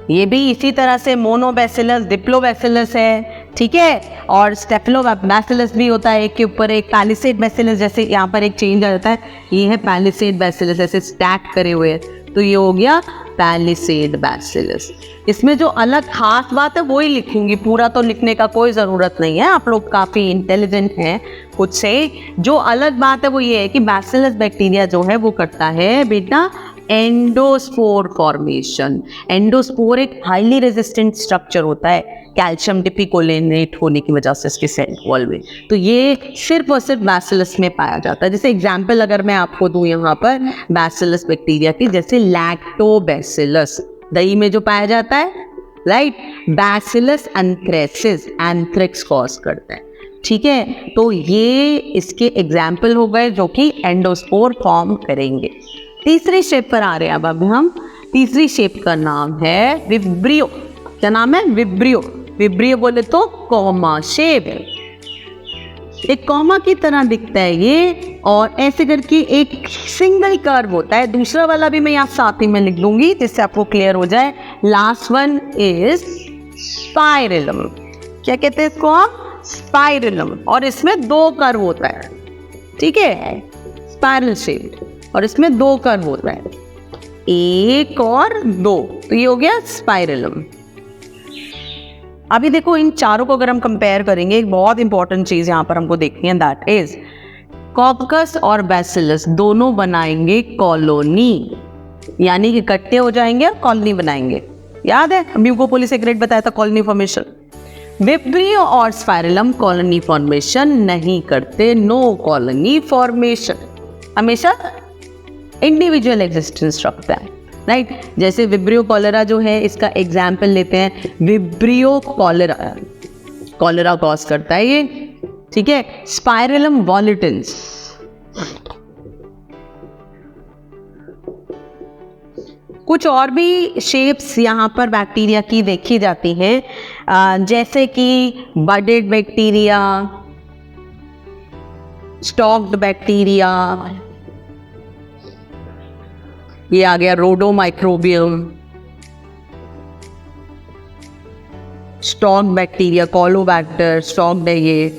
ये भी इसी तरह से मोनोबैसिलस, डिप्लोबैसिलस है, ठीक है। और स्टेफिलोबैसिलस भी होता है, एक के ऊपर एक। पैलिसेड बैसिलस, जैसे यहाँ पर एक चेंज आ जाता है, ये है पैलिसेड बैसिलस, ऐसे स्टैक करे हुए हैं, तो ये हो गया पैलिसेड बैसिलस। इसमें जो अलग खास बात है वो ही लिखूंगी, पूरा तो लिखने का कोई ज़रूरत नहीं है, आप लोग काफ़ी इंटेलिजेंट हैं खुद से। जो अलग बात है वो ये है कि बैसिलस बैक्टीरिया जो है वो करता है बेटा एंडोस्पोर फॉर्मेशन। एंडोस्पोर एक हाईली रेजिस्टेंट स्ट्रक्चर होता है कैल्शियम डिपिकोलिनेट होने की वजह से इसके सेल वॉल में। तो ये सिर्फ और सिर्फ बैसिलस में पाया जाता है। जैसे एग्जांपल अगर मैं आपको दूं यहाँ पर बैसिलस बैक्टीरिया की, जैसे लैक्टोबैसिलस दही में जो पाया जाता है, right. Bacillus anthracis, anthrax cause करता है, ठीक है। तो ये इसके एग्जाम्पल हो गए जो कि एंडोस्पोर फॉर्म करेंगे। तीसरी शेप पर आ रहे हैं अब हम। तीसरी शेप का नाम है विब्रियो। क्या नाम है? विब्रियो। विब्रियो बोले तो कॉमा शेप है, एक कॉमा की तरह दिखता है ये, और ऐसे करके एक सिंगल कर्व होता है। दूसरा वाला भी मैं यहाँ साथ ही में लिख दूंगी जिससे आपको क्लियर हो जाए। Last one is spirillum. क्या कहते हैं इसको आप? स्पाइरलम। और इसमें 2 कर्व होता है, ठीक है, स्पाइरल शेप, और इसमें 2 कर्व होता है, 1 और 2, तो ये हो गया स्पाइरलम। अभी देखो इन चारों को अगर हम कंपेयर करेंगे, एक बहुत इंपॉर्टेंट चीज यहाँ पर हमको देखनी है, दैट इज कॉकस और बैसिलस दोनों बनाएंगे कॉलोनी, यानी कि इकट्ठे हो जाएंगे और कॉलोनी बनाएंगे। याद है म्यूकोपोली सेक्रेट बताया था कॉलोनी फॉर्मेशन। विब्रियो और स्पाइरलम कॉलोनी फॉर्मेशन नहीं करते, नो कॉलोनी फॉर्मेशन, हमेशा इंडिविजुअल एग्जिस्टेंस रखता है, राइट। जैसे विब्रियो कॉलेरा जो है, इसका एग्जाम्पल लेते हैं, विब्रियो कॉलेरा, कॉलेरा कॉज करता है ये, ठीक है। स्पाइरलम वॉलिटेंस, कुछ और भी शेप्स यहाँ पर बैक्टीरिया की देखी जाती हैं, जैसे कि बडेड बैक्टीरिया, स्टॉक्ड बैक्टीरिया, ये आ गया रोडोमाइक्रोबियम, स्टॉक बैक्टीरिया, कॉलोबैक्टर, स्टॉक्ड है ये,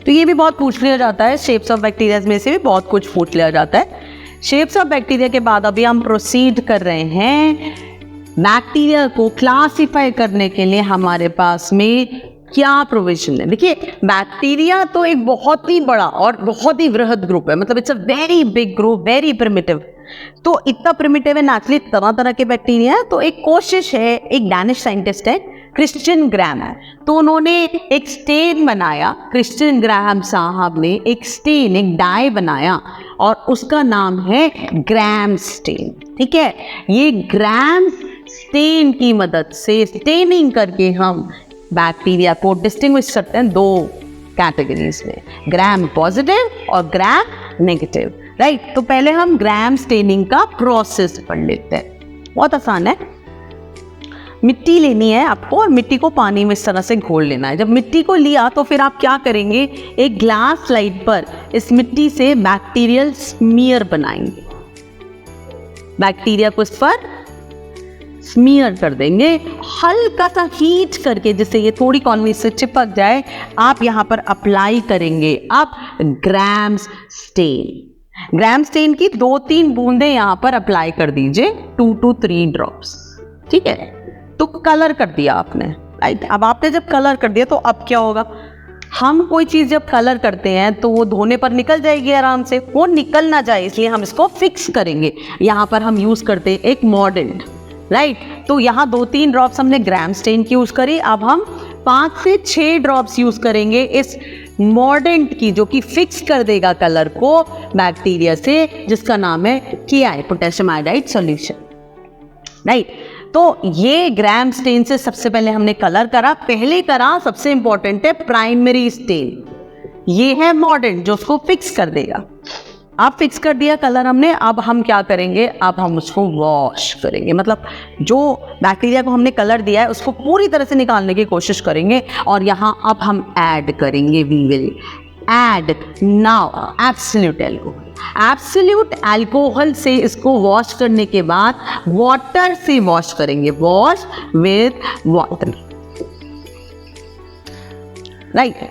तो ये भी बहुत पूछ लिया जाता है, शेप्स ऑफ बैक्टीरिया में से भी बहुत कुछ पूछ लिया जाता है। शेप्स ऑफ बैक्टीरिया के बाद अभी हम प्रोसीड कर रहे हैं बैक्टीरिया को क्लासिफाई करने के लिए हमारे पास में क्या प्रोविजन है। देखिए, बैक्टीरिया तो एक बहुत ही बड़ा और बहुत ही वृहद ग्रुप है, मतलब it's a very big group, very primitive. तो इतना प्रिमिटिव है, नेचुरली तरह तरह के बैक्टीरिया है। तो एक कोशिश है, एक डैनिश साइंटिस्ट है क्रिश्चियन ग्राहम है, तो उन्होंने एक स्टेन बनाया। क्रिश्चियन ग्राहम साहब ने एक स्टेन, एक डाई बनाया और उसका नाम है ग्राहम स्टेन। ठीक है, ये ग्राहम स्टेन की मदद से स्टेनिंग करके हम बैक्टीरिया को डिस्टिंग्विश करते हैं दो कैटेगरीज में, ग्राहम पॉजिटिव और ग्राहम नेगेटिव। राइट, तो पहले हम ग्राहम स्टेनिंग का प्रोसेस पढ़ लेते हैं। बहुत आसान है। मिट्टी लेनी है आपको और मिट्टी को पानी में इस तरह से घोल लेना है। जब मिट्टी को लिया तो फिर आप क्या करेंगे, एक ग्लास स्लाइड पर इस मिट्टी से बैक्टीरियल स्मीयर बनाएंगे। बैक्टीरिया को इस पर स्मीयर कर देंगे, हल्का सा हीट करके जिससे ये थोड़ी कॉन्वेक्स से चिपक जाए, आप यहाँ पर अप्लाई करेंगे आप ग्राहम स्टेन। ग्राहम स्टेन की 2-3 बूंदे यहाँ पर अप्लाई कर दीजिए, 2 to 3 ड्रॉप्स। ठीक है, तो कलर कर दिया आपने। राइट, अब आपने जब कलर कर दिया तो अब क्या होगा, हम कोई चीज़ जब कलर करते हैं तो वो धोने पर निकल जाएगी आराम से, वो निकल ना जाए इसलिए हम इसको फिक्स करेंगे। यहाँ पर हम यूज़ करते हैं एक मॉर्डेंट। राइट, तो यहाँ 2-3 ड्रॉप्स हमने ग्राहम स्टेन की यूज़ करी, अब हम 5 से 6 ड्रॉप्स यूज़ करेंगे इस मॉर्डेंट की, जो कि फिक्स कर देगा कलर को बैक्टीरिया से, जिसका नाम है KI, potassium iodide solution. Right, तो ये ग्राहम स्टेन से सबसे पहले हमने कलर करा, पहले करा सबसे इंपॉर्टेंट है प्राइमरी स्टेन, ये है मॉर्डेंट जो उसको फिक्स कर देगा। अब फिक्स कर दिया कलर हमने, अब हम क्या करेंगे, अब हम उसको वॉश करेंगे, मतलब जो बैक्टीरिया को हमने कलर दिया है उसको पूरी तरह से निकालने की कोशिश करेंगे। और यहाँ अब हम ऐड करेंगे, we will add now absolute alcohol. Absolute alcohol से इसको वॉश करने के बाद वाटर से वॉश करेंगे, वॉश विद वाटर। राइट,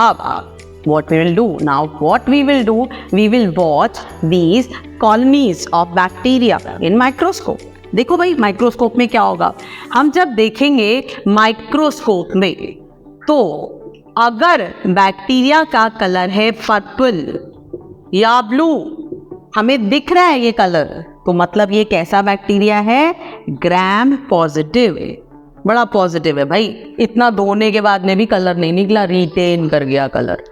अब what we will do now, what we will do, we will watch these colonies of bacteria in microscope। देखो भाई, माइक्रोस्कोप में क्या होगा, हम जब देखेंगे माइक्रोस्कोप में तो अगर बैक्टीरिया का कलर है पर्पल या ब्लू, हमें दिख रहा है ये कलर, तो मतलब ये कैसा बैक्टीरिया है, ग्राम पॉजिटिव है, बड़ा पॉजिटिव है भाई। इतना धोने के बाद में भी कलर नहीं निकला, रिटेन कर गया कलर।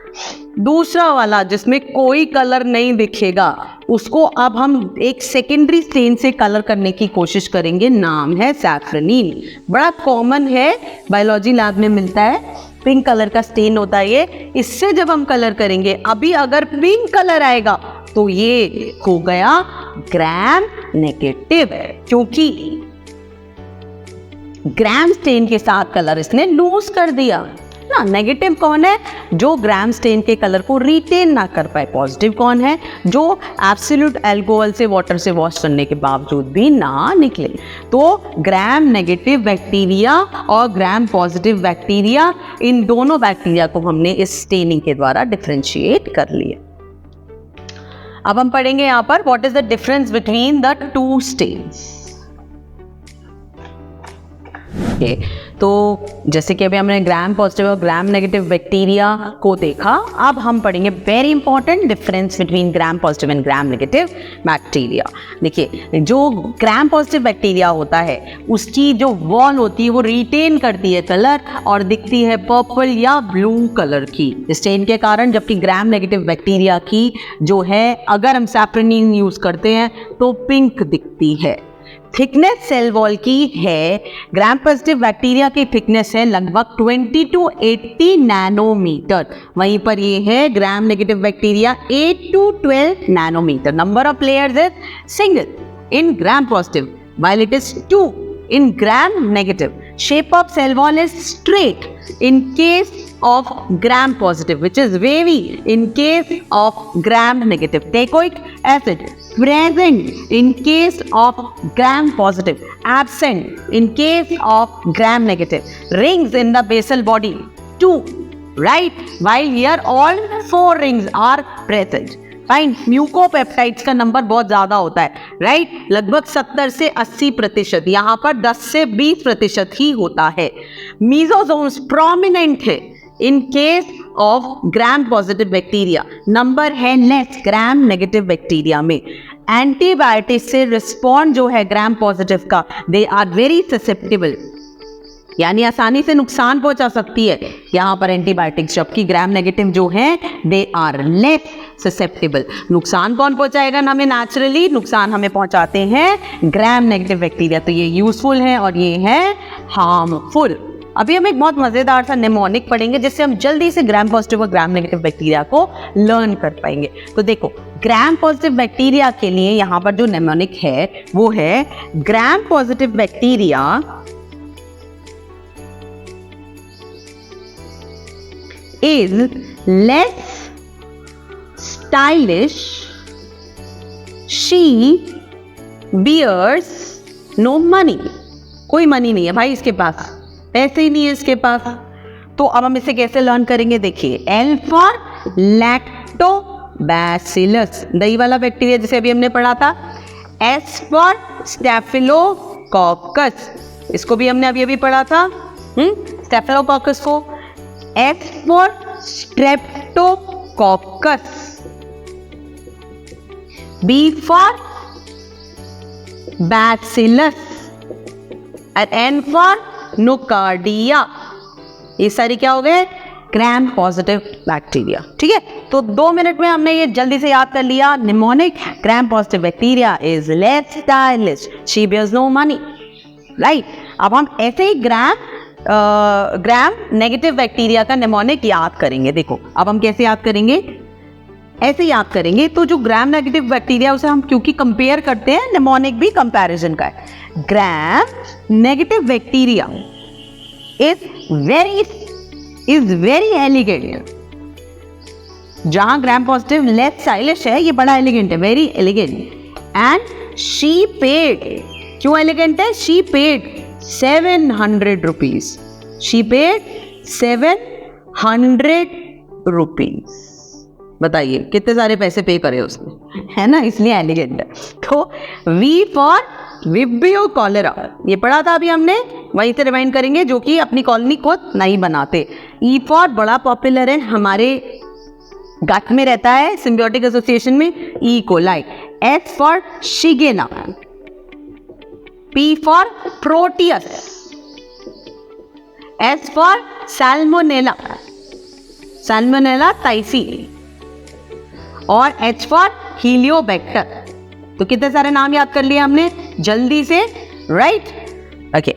दूसरा वाला जिसमें कोई कलर नहीं दिखेगा, उसको अब हम एक सेकेंडरी स्टेन से कलर करने की कोशिश करेंगे, नाम है सैफ्रनीन। बड़ा कॉमन है, बायोलॉजी लैब में मिलता है, पिंक कलर का स्टेन होता है ये। इससे जब हम कलर करेंगे, अभी अगर पिंक कलर आएगा तो ये हो गया ग्राम नेगेटिव है, क्योंकि ग्राम स्टेन के साथ कलर इसने लूज कर दिया ना। नेगेटिव कौन है, जो ग्राम स्टेन के कलर को रिटेन ना कर पाए। पॉजिटिव कौन है, जो एब्सोल्यूट अल्कोहल से वाटर से वॉश करने के बावजूद भी ना निकले। तो ग्राम नेगेटिव बैक्टीरिया और ग्राम पॉजिटिव बैक्टीरिया, इन दोनों बैक्टीरिया को हमने इस स्टेनिंग के द्वारा डिफरेंशिएट कर लिया। अब हम पढ़ेंगे यहाँ पर what is the difference between the two stains. तो जैसे कि अभी हमने ग्राम पॉजिटिव और ग्राम नेगेटिव बैक्टीरिया को देखा, अब हम पढ़ेंगे very important difference between gram positive and gram negative bacteria. देखिए, जो ग्राम पॉजिटिव बैक्टीरिया होता है उसकी जो वॉल होती है वो रिटेन करती है कलर और दिखती है पर्पल या ब्लू कलर की स्टेन के कारण, जबकि ग्राम नेगेटिव बैक्टीरिया की जो है, अगर हम सैफ्रनीन यूज करते हैं तो पिंक दिखती है। थिकनेस सेल वॉल की है, ग्राम पॉजिटिव बैक्टीरिया की थिकनेस है लगभग 20 to 80 नैनोमीटर, वहीं पर ये है gram negative bacteria 8 to 12 nanometer. Number of layers is single in gram positive while it is 2 in gram negative. Shape of cell wall is straight in case of gram positive, which is wavy in case of gram negative. Teichoic acid present in case of gram positive, absent in case of gram negative. Rings in the basal body 2, right? While here all 4 rings are present. Fine. म्यूकोपेप्टाइड्स का number बहुत ज्यादा होता है, right? लगभग 70 से 80%. यहाँ पर 10 से 20% ही होता है. मीजोसोम्स प्रोमिनेंट है in case of gram positive bacteria, number है लेस ग्राम नेगेटिव बैक्टीरिया में. एंटीबायोटिक से रिस्पॉन्ड जो है ग्राम पॉजिटिव का, दे आर वेरी ससेप्टेबल, यानी आसानी से नुकसान पहुंचा सकती है यहाँ पर एंटीबायोटिक्स, जबकि ग्राम नेगेटिव जो है दे आर लेस ससेप्टेबल. नुकसान कौन पहुंचाएगा हमें? नेचुरली नुकसान हमें पहुंचाते हैं ग्राम नेगेटिव बैक्टीरिया. तो ये यूजफुल है और ये है हार्मफुल. अभी हम एक बहुत मजेदार सा निमोनिक पढ़ेंगे जिससे हम जल्दी से ग्राम पॉजिटिव और ग्राम नेगेटिव बैक्टीरिया को लर्न कर पाएंगे. तो देखो, ग्राम पॉजिटिव बैक्टीरिया के लिए यहाँ पर जो निमोनिक है वो है ग्राम positive bacteria is less stylish, she bears no money. कोई मनी नहीं है भाई इसके पास, पैसे ही नहीं है इसके पास. तो अब हम इसे कैसे लर्न करेंगे? देखिए, L फॉर लैक्टोबैसिलस, दही वाला बैक्टीरिया जिसे अभी हमने पढ़ा था. S फॉर स्टेफिलोकोकस, इसको भी हमने अभी पढ़ा था, स्टेफिलोकोकस को. F for streptococcus, B for bacillus और N for nocardia. ये सारी क्या हो गए? ग्राम पॉजिटिव बैक्टीरिया. ठीक है, तो 2 मिनट में हमने ये जल्दी से याद कर लिया. Mnemonic gram positive bacteria is less stylish, she bears no money, right? अब हम ऐसे ही ग्राम नेगेटिव बैक्टीरिया का निमोनिक याद करेंगे. देखो, अब हम कैसे याद करेंगे? ऐसे याद करेंगे. तो जो ग्राम नेगेटिव बैक्टीरिया उसे हम क्योंकि कंपेयर करते हैं, निमोनिक भी कंपैरिजन का है. Gram negative bacteria is very elegant. जहां ग्राम पॉजिटिव लेस स्टाइलिश है, ये बड़ा एलिगेंट है, very elegant. And she paid, क्यों एलिगेंट है? She paid 700 rupees. She paid 700 rupees. बताइए कितने सारे पैसे पे करे उसने, है ना? इसलिए एलिगेंट है. तो V फॉर विब्रियो कॉलेरा, ये पढ़ा था अभी हमने, वहीं से रिमाइंड करेंगे, जो कि अपनी कॉलोनी को नहीं बनाते. E फॉर बड़ा पॉपुलर है, हमारे गट में रहता है सिम्बियोटिक एसोसिएशन में, E कोलाई. S फॉर शिगेना, P for Proteus, S for Salmonella, Salmonella typhi, और H for Heliobacter. तो कितने सारे नाम याद कर लिए हमने जल्दी से, राइट? ओके,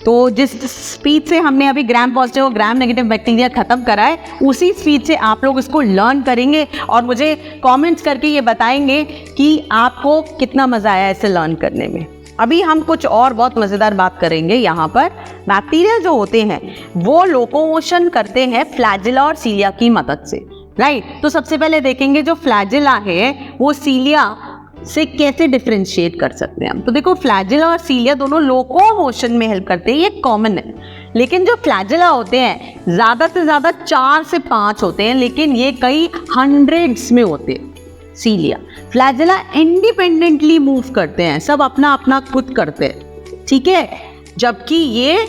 तो जिस स्पीड से हमने अभी ग्राम पॉजिटिव और ग्राम नेगेटिव बैक्टीरिया खत्म करा है, उसी स्पीड से आप लोग इसको लर्न करेंगे और मुझे कमेंट्स करके ये बताएंगे कि आपको कितना मजा आया इसे लर्न करने में. अभी हम कुछ और बहुत मजेदार बात करेंगे. यहाँ पर बैक्टीरिया जो होते हैं वो लोकोमोशन करते हैं फ्लैजिला और सीलिया की मदद से, राइट? तो सबसे पहले देखेंगे जो फ्लैजिला है वो सीलिया से कैसे डिफरेंशिएट कर सकते हैं हम. तो देखो, फ्लैजिला और सीलिया दोनों लोकोमोशन में हेल्प करते हैं, ये कॉमन है. लेकिन जो फ्लैजिला होते हैं ज़्यादा से ज़्यादा 4 से 5 होते हैं, लेकिन ये कई हंड्रेड्स में होते हैं. सीलिया, फ्लैजिला इंडिपेंडेंटली मूव करते हैं, सब अपना अपना खुद करते हैं, ठीक है? जबकि ये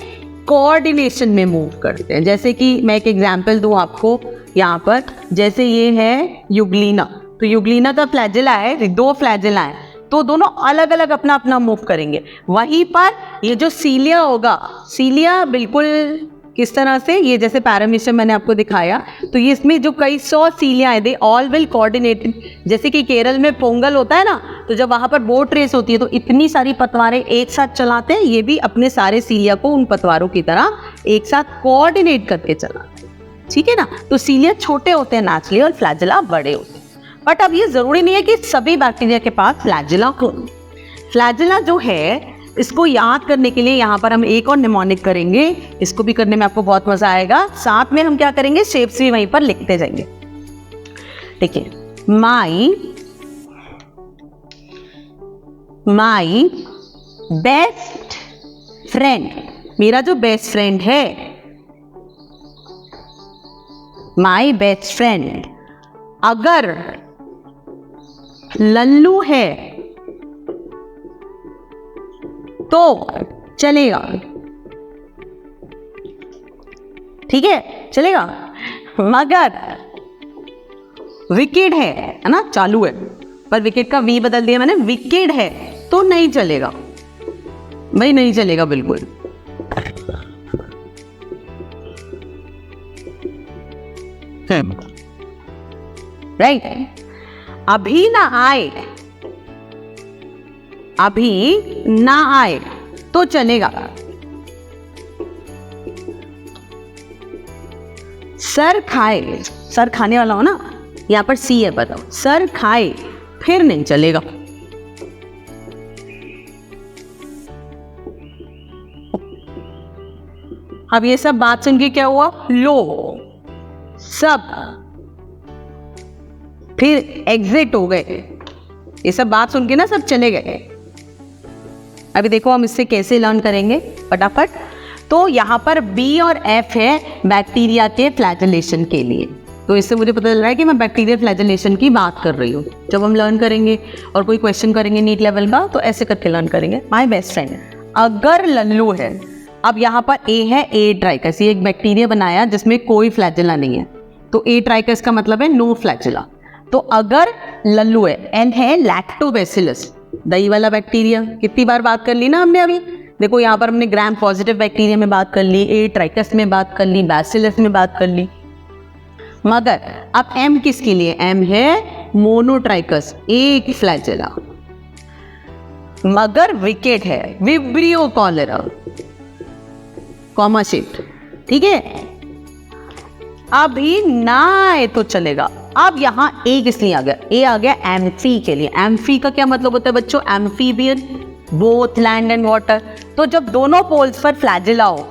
कोऑर्डिनेशन में मूव करते हैं. जैसे कि मैं एक एग्जांपल दूं आपको यहाँ पर, जैसे ये है यूग्लिना. तो यूग्लिना का फ्लैजिला है, 2 फ्लैजिला है, तो दोनों अलग अलग अपना अपना मूव करेंगे. वहीं पर ये जो सीलिया होगा, सीलिया बिल्कुल किस तरह से, ये जैसे पैरामीटर मैंने आपको दिखाया, तो ये इसमें जो कई 100 सीलिया है, दे ऑल विल कोऑर्डिनेटेड. जैसे कि केरल में पोंगल होता है ना, तो जब वहाँ पर बोट रेस होती है तो इतनी सारी पतवारें एक साथ चलाते हैं, ये भी अपने सारे सीलिया को उन पतवारों की तरह एक साथ कोऑर्डिनेट करके चलाते हैं, ठीक है ना? तो सीलिया छोटे होते हैं नेचुरली और फ्लैजिला बड़े होते हैं. बट अब ये जरूरी नहीं है कि सभी बैक्टीरिया के पास फ्लैजिला हो. फ्लैजिला जो है इसको याद करने के लिए यहाँ पर हम एक और निमोनिक करेंगे, इसको भी करने में आपको बहुत मजा आएगा। साथ में हम क्या करेंगे, शेप्स भी वहीं पर लिखते जाएंगे। देखिए, माई बेस्ट फ्रेंड, मेरा जो बेस्ट फ्रेंड है, माई बेस्ट फ्रेंड, अगर लल्लू है तो चलेगा, ठीक है, चलेगा। मगर विकेट है ना, चालू है, पर विकेट का वी बदल दिया मैंने, विकेट है तो नहीं चलेगा भाई, नहीं चलेगा बिल्कुल। राइट, अभी ना आए, अभी ना आए तो चलेगा। सर खाए, सर खाने वाला हो ना, यहां पर सी है, बताओ, सर खाए फिर नहीं चलेगा। अब ये सब बात सुन के क्या हुआ, लो सब फिर एग्जिट हो गए, ये सब बात सुन के ना सब चले गए। अभी देखो हम इससे कैसे लर्न करेंगे फटाफट। तो यहाँ पर बी और एफ है बैक्टीरिया के फ्लैजेलेशन के लिए, तो इससे मुझे पता चल रहा है कि मैं बैक्टीरियल फ्लैजेलेशन की बात कर रही हूँ। जब हम लर्न करेंगे और कोई क्वेश्चन करेंगे नीट लेवल का, तो ऐसे करके लर्न करेंगे। माय बेस्ट फ्रेंड, अगर लल्लू है, अब यहाँ पर ए है, ए ट्राइकस, ये एक बैक्टीरिया बनाया जिसमें कोई फ्लैजेला नहीं है, तो ए ट्राइकस का मतलब है नो फ्लैजेला। तो अगर लल्लू है, एन है लैक्टोबैसिलस, दही वाला बैक्टीरिया, कितनी बार बात कर ली ना हमने अभी। देखो यहाँ पर हमने ग्राम पॉजिटिव बैक्टीरिया में बात कर ली, ए ट्राइकस में बात कर ली, बैसिलस में बात कर ली। मगर अब एम किसके लिए, एम है मोनोट्राइकस, एक फ्लैजेला। मगर विकेट है विब्रियो कॉलेरा, कॉमा शिफ्ट, ठीक है। अभी ना आए तो चलेगा। अब यहाँ ए किस लिए आ गया, ए आ गया एम्फी के लिए। एम्फी का क्या मतलब होता है बच्चों, amphibian, both land and water. तो जब दोनों पोल्स पर फ्लैजेला हो,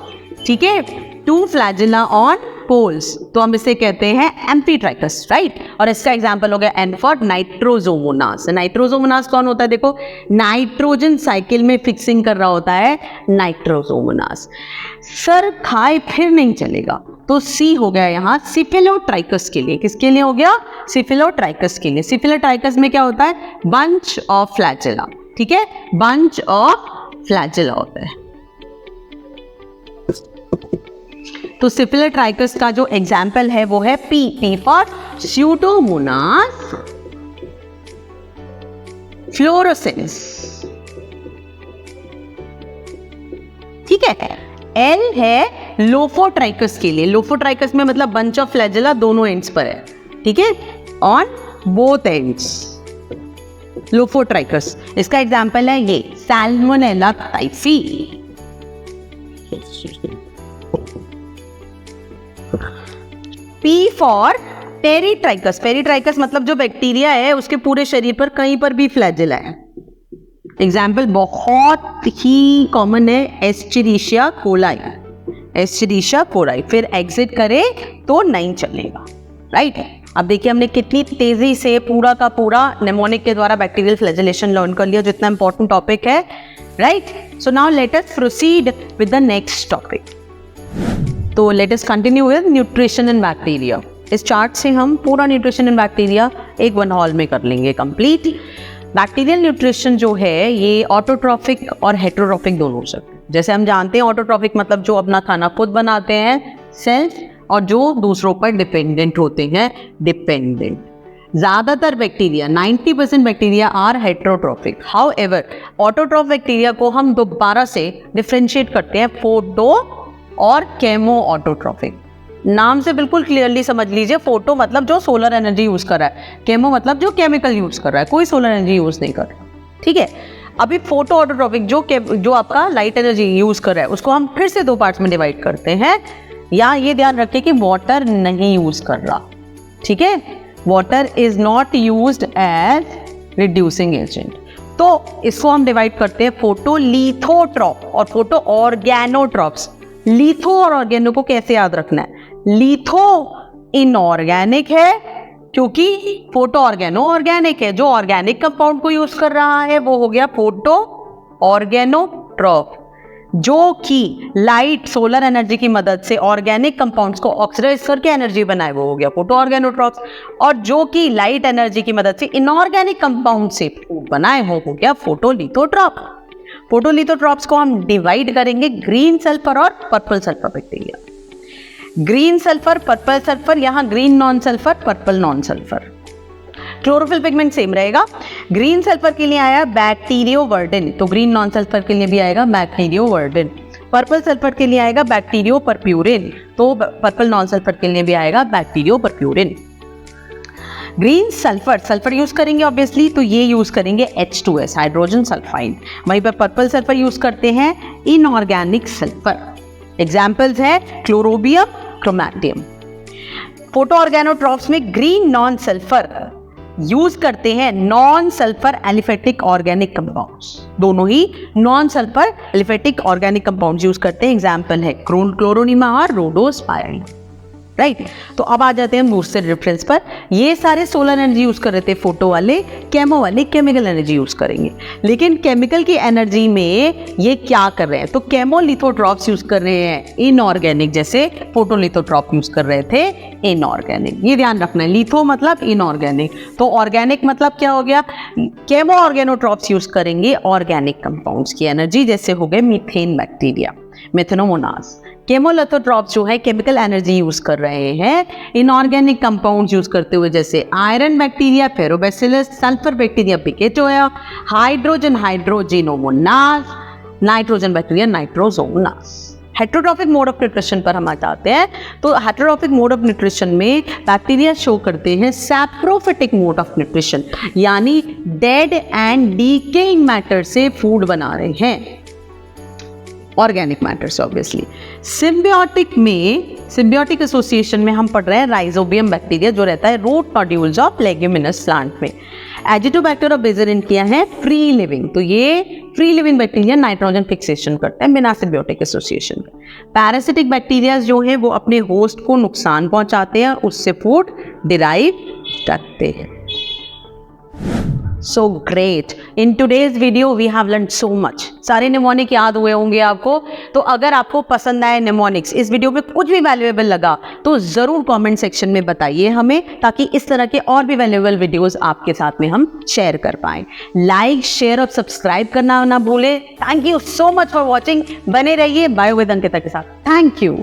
ठीक है, टू फ्लैजेला ऑन पोल्स, तो हम इसे कहते हैं एम्फीट्राइकस, राइट। और इसका एग्जांपल हो गया एन फॉर नाइट्रोजोमोनास। नाइट्रोजोमोनास कौन होता है, देखो नाइट्रोजन साइकिल में फिक्सिंग कर रहा होता है नाइट्रोजोमोनास। सर खाए फिर नहीं चलेगा, तो सी हो गया यहाँ सिफिलोट्राइकस के लिए। किसके लिए हो गया, सिफिलोट्राइकस के लिए। सिफिलोट्राइकस में क्या होता है, बंच ऑफ फ्लैजेला, ठीक है, बंच ऑफ फ्लैजेला होता है। तो सिफिलोट्राइकस का जो एग्जाम्पल है वो है P, P for Pseudomonas fluorescence, ठीक है। एल है लोफोट्राइकस के लिए। लोफोट्राइकस में मतलब बंच ऑफ फ्लैजेला दोनों एंड्स पर है, ठीक है, ऑन बोथ एंड्स, लोफोट्राइकस। इसका एग्जाम्पल है ये Salmonella typhi. P for peritrichous. Peritrichous मतलब जो बैक्टीरिया है उसके पूरे शरीर पर कहीं पर भी फ्लैजेला है। एग्जाम्पल बहुत ही कॉमन है एस्चेरिशिया कोलाई, एस्चेरिशिया कोलाई। फिर एग्जिट करे तो नहीं चलेगा, राइट। अब देखिए हमने कितनी तेजी से पूरा का पूरा नेमोनिक के द्वारा बैक्टीरियल फ्लैजेलेशन लर्न कर लिया, जो इतना इंपॉर्टेंट टॉपिक है, right. So now let us proceed with the next topic. तो let us continue with nutrition in bacteria. इस चार्ट से हम पूरा न्यूट्रिशन इन बैक्टीरिया एक वन हॉल में कर लेंगे कंप्लीट। बैक्टीरियल न्यूट्रिशन जो है ये ऑटोट्रॉफिक और हेटेरोट्रॉफिक दोनों हो सकते हैं। जैसे हम जानते हैं ऑटोट्रॉफिक मतलब जो अपना खाना खुद बनाते हैं, सेल्फ, और जो दूसरों पर डिपेंडेंट होते हैं, डिपेंडेंट। ज़्यादातर bacteria 90% bacteria are heterotrophic. However autotroph bacteria को हम दोबारा से डिफ्रेंशिएट करते हैं फोटो और केमो ऑटोट्रॉफिक। नाम से बिल्कुल क्लियरली समझ लीजिए, फोटो मतलब जो सोलर एनर्जी यूज कर रहा है, केमो मतलब जो केमिकल यूज कर रहा है, कोई सोलर एनर्जी यूज नहीं कर रहा, ठीक है। अभी फोटो ऑटोट्रॉफिक जो आपका लाइट एनर्जी यूज कर रहा है उसको हम फिर से दो पार्ट्स में डिवाइड करते हैं। या ये ध्यान रखिए कि वाटर नहीं यूज कर रहा, ठीक है, water is not used as reducing agent. तो इसको हम डिवाइड करते हैं फोटोलिथोट्रॉप और फोटो ऑर्गेनोट्रॉप्स। लिथो और ऑर्गेनो को कैसे याद रखना है? लिथो इनऑर्गेनिक है क्योंकि फोटो ऑर्गेनो ऑर्गेनिक है। जो ऑर्गेनिक कंपाउंड को यूज कर रहा है वो हो गया फोटो ऑर्गेनोट्रॉप, जो कि लाइट सोलर एनर्जी की मदद से ऑर्गेनिक कंपाउंड्स को ऑक्सीडाइज करके एनर्जी बनाए वो हो गया फोटो ऑर्गेनोट्रॉप्स, और जो कि लाइट एनर्जी की मदद से इनऑर्गेनिक कंपाउंड से फूड बनाए हो गया फोटोलिथोट्रॉप। फोटोलिथोट्रॉप्स को हम डिवाइड करेंगे ग्रीन सल्फर और purple sulphur bacteria. Green sulphur, purple sulphur, यहाँ green non sulphur, purple non sulphur. Chlorophyll pigment same रहेगा। ग्रीन सल्फर के लिए आया बैक्टीरियोवर्डिन, तो ग्रीन नॉन सल्फर के लिए भी आएगा बैक्टीरियोवर्डिन। पर्पल सल्फर के लिए आएगा बैक्टीरियोपर्प्यूरिन, तो पर्पल नॉन सल्फर के लिए भी आएगा बैक्टीरियोपर्प्यूरिन। ग्रीन सल्फर, सल्फर यूज करेंगे ऑब्वियसली, तो ये यूज करेंगे H2S हाइड्रोजन सल्फाइड। वहीं पर पर्पल सल्फर यूज करते हैं इनऑर्गेनिक सल्फर। एग्जाम्पल्स है क्लोरोबियम, क्रोमैटियम। फोटो ऑर्गेनोट्रॉप्स में ग्रीन नॉन सल्फर यूज करते हैं non sulphur aliphatic organic compounds. दोनों ही non sulphur aliphatic organic compounds use करते हैं। एग्जाम्पल है क्लोरोनिमा और रोडोस्पायरिन। राइट, तो अब आ जाते हैं हम दूसरे रेफरेंस पर। ये सारे सोलर एनर्जी यूज कर रहे थे फोटो वाले, केमो वाले केमिकल एनर्जी यूज करेंगे। लेकिन केमिकल की एनर्जी में ये क्या कर रहे हैं? तो केमोलिथोट्रॉप्स यूज कर रहे हैं इनऑर्गेनिक, जैसे फोटोलिथोट्रॉप यूज कर रहे थे इनऑर्गेनिक। ये ध्यान रखना है, लिथो मतलब इनऑर्गेनिक, तो ऑर्गेनिक मतलब क्या हो गया? केमो ऑर्गेनोट्रॉप्स यूज करेंगे ऑर्गेनिक कंपाउंड्स की एनर्जी, जैसे हो गए मीथेन बैक्टीरिया, मेथनोमोनास। केमोलिथोट्रॉप्स जो है केमिकल एनर्जी यूज कर रहे हैं इनऑर्गेनिक कंपाउंड्स यूज करते हुए, जैसे iron bacteria ferrobacillus, sulphur bacteria पिकेटोया, hydrogen hydrogenomonas, nitrogen bacteria nitrosomonas. Heterotrophic mode of nutrition पर हम आते हैं। तो हेटेरोट्रॉफिक मोड ऑफ न्यूट्रिशन में बैक्टीरिया शो करते हैं सैप्रोफिटिक मोड ऑफ न्यूट्रिशन, यानी डेड एंड डीकेइंग मैटर से फूड बना रहे हैं, organic matters obviously. Symbiotic association में हम पढ़ रहे हैं राइजोबियम बैक्टीरिया, जो रहता है root nodules of leguminous plant में। एजिटोबैक्टर और बेजरिन किया है फ्री लिविंग, तो ये free living bacteria nitrogen fixation करते हैं बिना सिम्बियोटिक एसोसिएशन के। पैरासिटिक बैक्टीरिया जो है वो अपने होस्ट को नुकसान पहुंचाते हैं और उससे फूड डिराइव करते हैं। So great! In today's video we have learned so much. सारे निमोनिक याद हुए होंगे आपको। तो अगर आपको पसंद आए निमोनिक्स, इस वीडियो में कुछ भी वैल्यूएबल लगा तो ज़रूर कमेंट सेक्शन में बताइए हमें, ताकि इस तरह के और भी वैल्यूएबल वीडियोस आपके साथ में हम शेयर कर पाएँ। लाइक, शेयर और सब्सक्राइब करना ना भूलें। Thank you so much for watching. बने रहिए बायो विद अंकिता के साथ। Thank you.